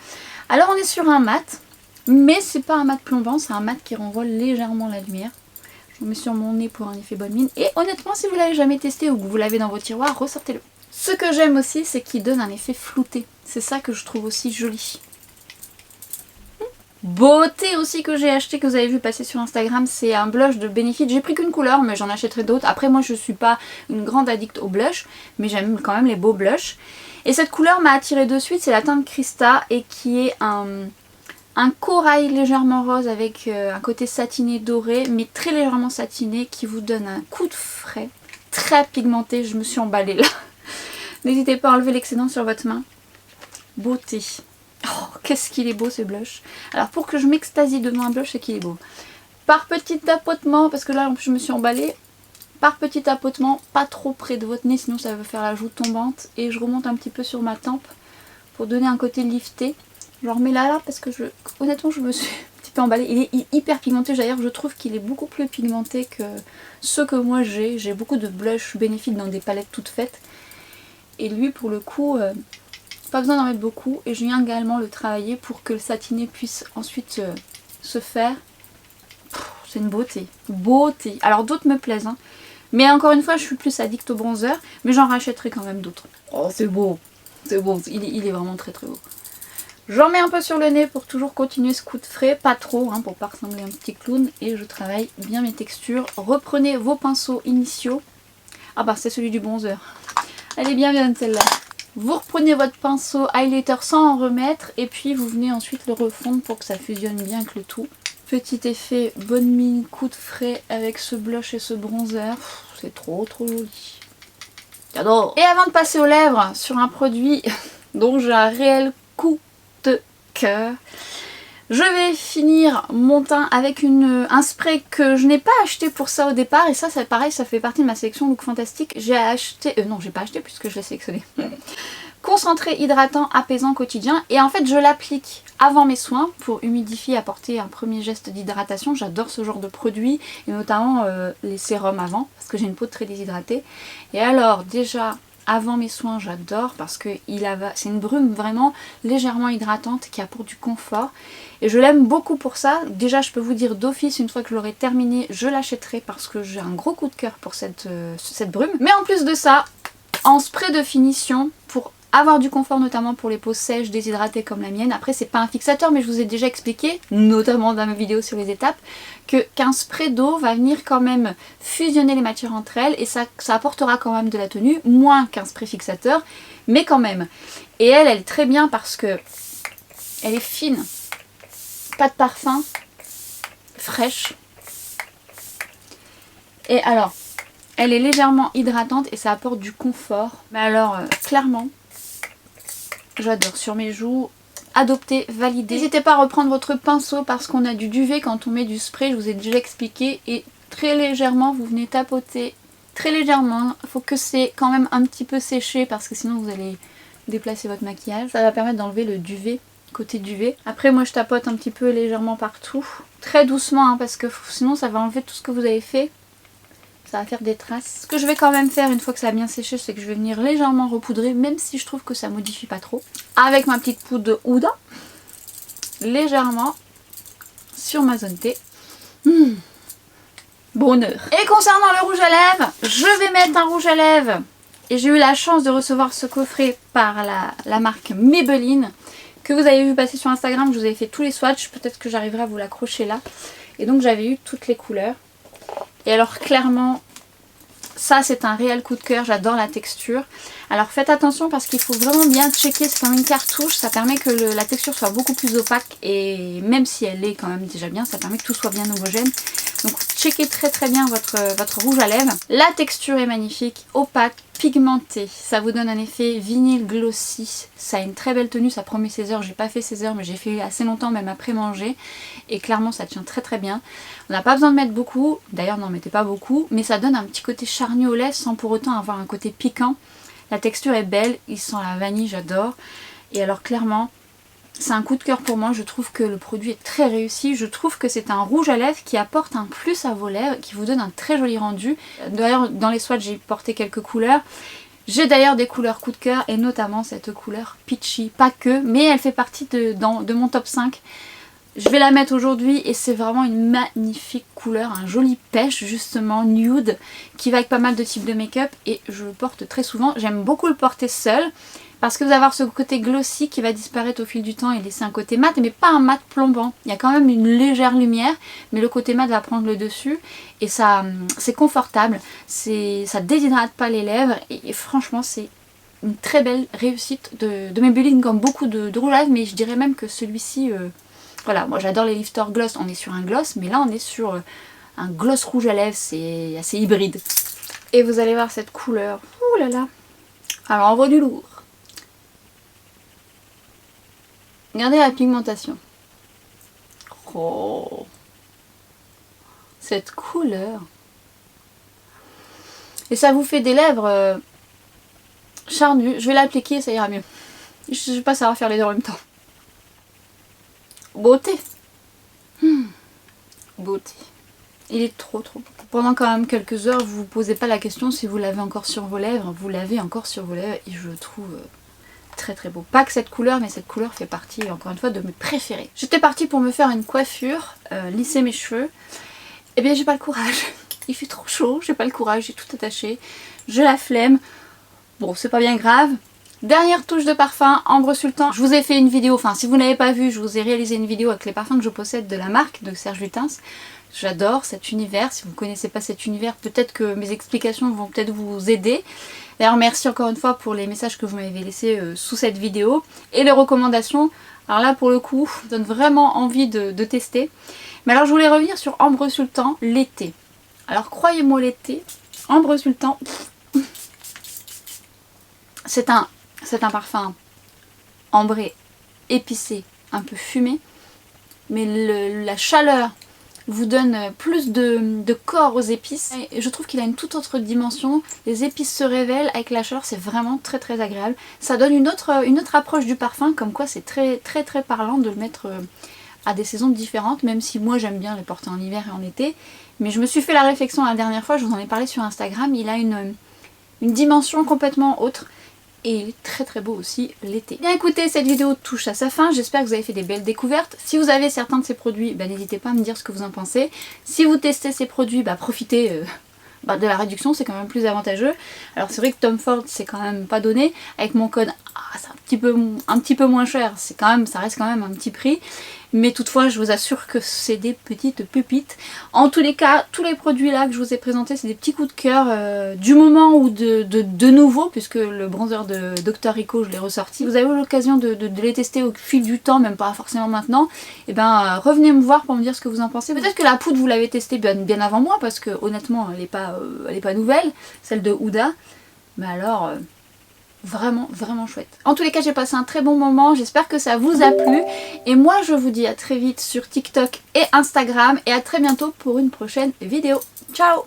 Alors on est sur un mat, mais c'est pas un mat plombant, c'est un mat qui renvoie légèrement la lumière. Je le mets sur mon nez pour un effet bonne mine. Et honnêtement, si vous l'avez jamais testé ou que vous l'avez dans vos tiroirs, ressortez-le. Ce que j'aime aussi, c'est qu'il donne un effet flouté. C'est ça que je trouve aussi joli. Beauté aussi que j'ai acheté, que vous avez vu passer sur Instagram, c'est un blush de Benefit. J'ai pris qu'une couleur mais j'en achèterai d'autres. Après moi je suis pas une grande addict au blush, mais j'aime quand même les beaux blushs. Et cette couleur m'a attirée de suite, c'est la teinte Krista et qui est un un corail légèrement rose avec un côté satiné doré, mais très légèrement satiné, qui vous donne un coup de frais, très pigmenté. Je me suis emballée là. N'hésitez pas à enlever l'excédent sur votre main. Beauté. Oh, qu'est-ce qu'il est beau ce blush. Alors pour que je m'extasie devant un blush, c'est qu'il est beau. Par petit tapotement, parce que là je me suis emballée, par petit tapotement, pas trop près de votre nez, sinon ça va faire la joue tombante. Et je remonte un petit peu sur ma tempe pour donner un côté lifté. Je le remets là parce que honnêtement je me suis un petit peu emballée. Il est hyper pigmenté, d'ailleurs je trouve qu'il est beaucoup plus pigmenté que ceux que moi j'ai. J'ai beaucoup de blush bénéfiques dans des palettes toutes faites. Et lui pour le coup, pas besoin d'en mettre beaucoup. Et je viens également le travailler pour que le satiné puisse ensuite se faire. C'est une beauté. Beauté. Alors d'autres me plaisent. Hein. Mais encore une fois je suis plus addict au bronzer. Mais j'en rachèterai quand même d'autres. Oh c'est beau. C'est beau. Il est vraiment très très beau. J'en mets un peu sur le nez pour toujours continuer ce coup de frais. Pas trop hein, pour pas ressembler à un petit clown. Et je travaille bien mes textures. Reprenez vos pinceaux initiaux. Ah bah c'est celui du bronzer. Elle est bien celle-là. Vous reprenez votre pinceau highlighter sans en remettre et puis vous venez ensuite le refondre pour que ça fusionne bien avec le tout. Petit effet bonne mine, coup de frais avec ce blush et ce bronzer. C'est trop joli. J'adore. Et avant de passer aux lèvres sur un produit dont j'ai un réel coup de cœur, je vais finir mon teint avec un spray que je n'ai pas acheté pour ça au départ. Et ça c'est pareil, ça fait partie de ma sélection Look Fantastique. J'ai acheté... non, j'ai pas acheté puisque je l'ai sélectionné. Concentré hydratant apaisant quotidien. Et en fait je l'applique avant mes soins pour humidifier, apporter un premier geste d'hydratation. J'adore ce genre de produit. Et notamment les sérums avant. Parce que j'ai une peau très déshydratée. Et alors déjà... Avant mes soins, j'adore parce que c'est une brume vraiment légèrement hydratante qui apporte du confort. Et je l'aime beaucoup pour ça. Déjà, je peux vous dire d'office, une fois que je l'aurai terminé, je l'achèterai parce que j'ai un gros coup de cœur pour cette brume. Mais en plus de ça, en spray de finition, pour avoir du confort notamment pour les peaux sèches, déshydratées comme la mienne. Après, c'est pas un fixateur, mais je vous ai déjà expliqué, notamment dans ma vidéo sur les étapes, qu'un spray d'eau va venir quand même fusionner les matières entre elles et ça apportera quand même de la tenue, moins qu'un spray fixateur, mais quand même. Et elle est très bien parce que elle est fine, pas de parfum, fraîche. Et alors, elle est légèrement hydratante et ça apporte du confort. Mais alors, clairement, j'adore. Sur mes joues, adopté, validé. N'hésitez pas à reprendre votre pinceau parce qu'on a du duvet quand on met du spray, je vous ai déjà expliqué. Et très légèrement, vous venez tapoter, très légèrement. Il faut que c'est quand même un petit peu séché parce que sinon vous allez déplacer votre maquillage. Ça va permettre d'enlever le duvet, côté duvet. Après moi je tapote un petit peu légèrement partout. Très doucement hein, parce que sinon ça va enlever tout ce que vous avez fait. Ça va faire des traces. Ce que je vais quand même faire une fois que ça a bien séché, c'est que je vais venir légèrement repoudrer, même si je trouve que ça modifie pas trop. Avec ma petite poudre de Huda, légèrement sur ma zone T. Bonheur. Et concernant le rouge à lèvres, je vais mettre un rouge à lèvres. Et j'ai eu la chance de recevoir ce coffret par la marque Maybelline, que vous avez vu passer sur Instagram. Je vous avais fait tous les swatchs, peut-être que j'arriverai à vous l'accrocher là. Et donc j'avais eu toutes les couleurs. Et alors clairement, ça c'est un réel coup de cœur, j'adore la texture. Alors faites attention parce qu'il faut vraiment bien checker, c'est comme une cartouche, ça permet que la texture soit beaucoup plus opaque. Et même si elle est quand même déjà bien, ça permet que tout soit bien homogène. Donc checkez très bien votre rouge à lèvres. La texture est magnifique, opaque, pigmentée. Ça vous donne un effet vinyle glossy. Ça a une très belle tenue, ça promet 16 heures. J'ai pas fait 16 heures mais j'ai fait assez longtemps même après manger. Et clairement ça tient très bien. On n'a pas besoin de mettre beaucoup, d'ailleurs n'en mettez pas beaucoup. Mais ça donne un petit côté charnu au lait sans pour autant avoir un côté piquant. La texture est belle, il sent la vanille, j'adore. Et alors clairement... c'est un coup de cœur pour moi, je trouve que le produit est très réussi, je trouve que c'est un rouge à lèvres qui apporte un plus à vos lèvres, qui vous donne un très joli rendu. D'ailleurs dans les swatchs j'ai porté quelques couleurs. J'ai d'ailleurs des couleurs coup de cœur et notamment cette couleur Peachy, pas que, mais elle fait partie de mon top 5. Je vais la mettre aujourd'hui et c'est vraiment une magnifique couleur, un joli pêche justement, nude, qui va avec pas mal de types de make-up et je le porte très souvent. J'aime beaucoup le porter seul. Parce que vous allez avoir ce côté glossy qui va disparaître au fil du temps et laisser un côté mat, mais pas un mat plombant. Il y a quand même une légère lumière, mais le côté mat va prendre le dessus. Et ça, c'est confortable, ça déshydrate pas les lèvres. Et franchement, c'est une très belle réussite de Maybelline, comme beaucoup de rouge à lèvres. Mais je dirais même que celui-ci Voilà, moi j'adore les lifter gloss, on est sur un gloss, mais là on est sur un gloss rouge à lèvres, c'est assez hybride. Et vous allez voir cette couleur, ouh là là, alors envoie du lourd. Regardez la pigmentation. Oh, cette couleur. Et ça vous fait des lèvres charnues. Je vais l'appliquer, ça ira mieux. Je vais pas savoir faire les deux en même temps. Beauté. Beauté. Il est trop beau. Pendant quand même quelques heures, vous vous posez pas la question si vous l'avez encore sur vos lèvres. Vous l'avez encore sur vos lèvres et je le trouve très beau. Pas que cette couleur, mais cette couleur fait partie encore une fois de mes préférés. J'étais partie pour me faire une coiffure, lisser mes cheveux. Eh bien j'ai pas le courage. Il fait trop chaud, j'ai pas le courage, j'ai tout attaché. Je la flemme. Bon, c'est pas bien grave. Dernière touche de parfum, Ambre Sultan. Je vous ai fait une vidéo, enfin si vous n'avez pas vu, je vous ai réalisé une vidéo avec les parfums que je possède de la marque de Serge Lutens. J'adore cet univers. Si vous ne connaissez pas cet univers, peut-être que mes explications vont peut-être vous aider. D'ailleurs, merci encore une fois pour les messages que vous m'avez laissés sous cette vidéo. Et les recommandations. Alors là, pour le coup, ça donne vraiment envie de tester. Mais alors, je voulais revenir sur Ambre Sultan, l'été. Alors, croyez-moi, l'été, Ambre Sultan, c'est un parfum ambré, épicé, un peu fumé. Mais la chaleur vous donne plus de corps aux épices. Et je trouve qu'il a une toute autre dimension. Les épices se révèlent avec la chaleur, c'est vraiment très agréable. Ça donne une autre approche du parfum, comme quoi c'est très parlant de le mettre à des saisons différentes, même si moi j'aime bien les porter en hiver et en été. Mais je me suis fait la réflexion la dernière fois, je vous en ai parlé sur Instagram, il a une dimension complètement autre. Et il est très beau aussi l'été. Bien écoutez, cette vidéo touche à sa fin. J'espère que vous avez fait des belles découvertes. Si vous avez certains de ces produits, n'hésitez pas à me dire ce que vous en pensez. Si vous testez ces produits, profitez de la réduction, c'est quand même plus avantageux. Alors c'est vrai que Tom Ford c'est quand même pas donné. Avec mon code, c'est un petit peu moins cher. Ça reste quand même un petit prix. Mais toutefois, je vous assure que c'est des petites pépites. En tous les cas, tous les produits là que je vous ai présentés, c'est des petits coups de cœur du moment ou de nouveau, puisque le bronzer de Dr. Rico, je l'ai ressorti. Si vous avez eu l'occasion de les tester au fil du temps, même pas forcément maintenant, et revenez me voir pour me dire ce que vous en pensez. Peut-être que la poudre, vous l'avez testée bien avant moi, parce que honnêtement, elle est pas nouvelle, celle de Huda. Mais alors... vraiment chouette. En tous les cas, j'ai passé un très bon moment, j'espère que ça vous a plu. Et moi, je vous dis à très vite sur TikTok et Instagram. Et à très bientôt pour une prochaine vidéo. Ciao!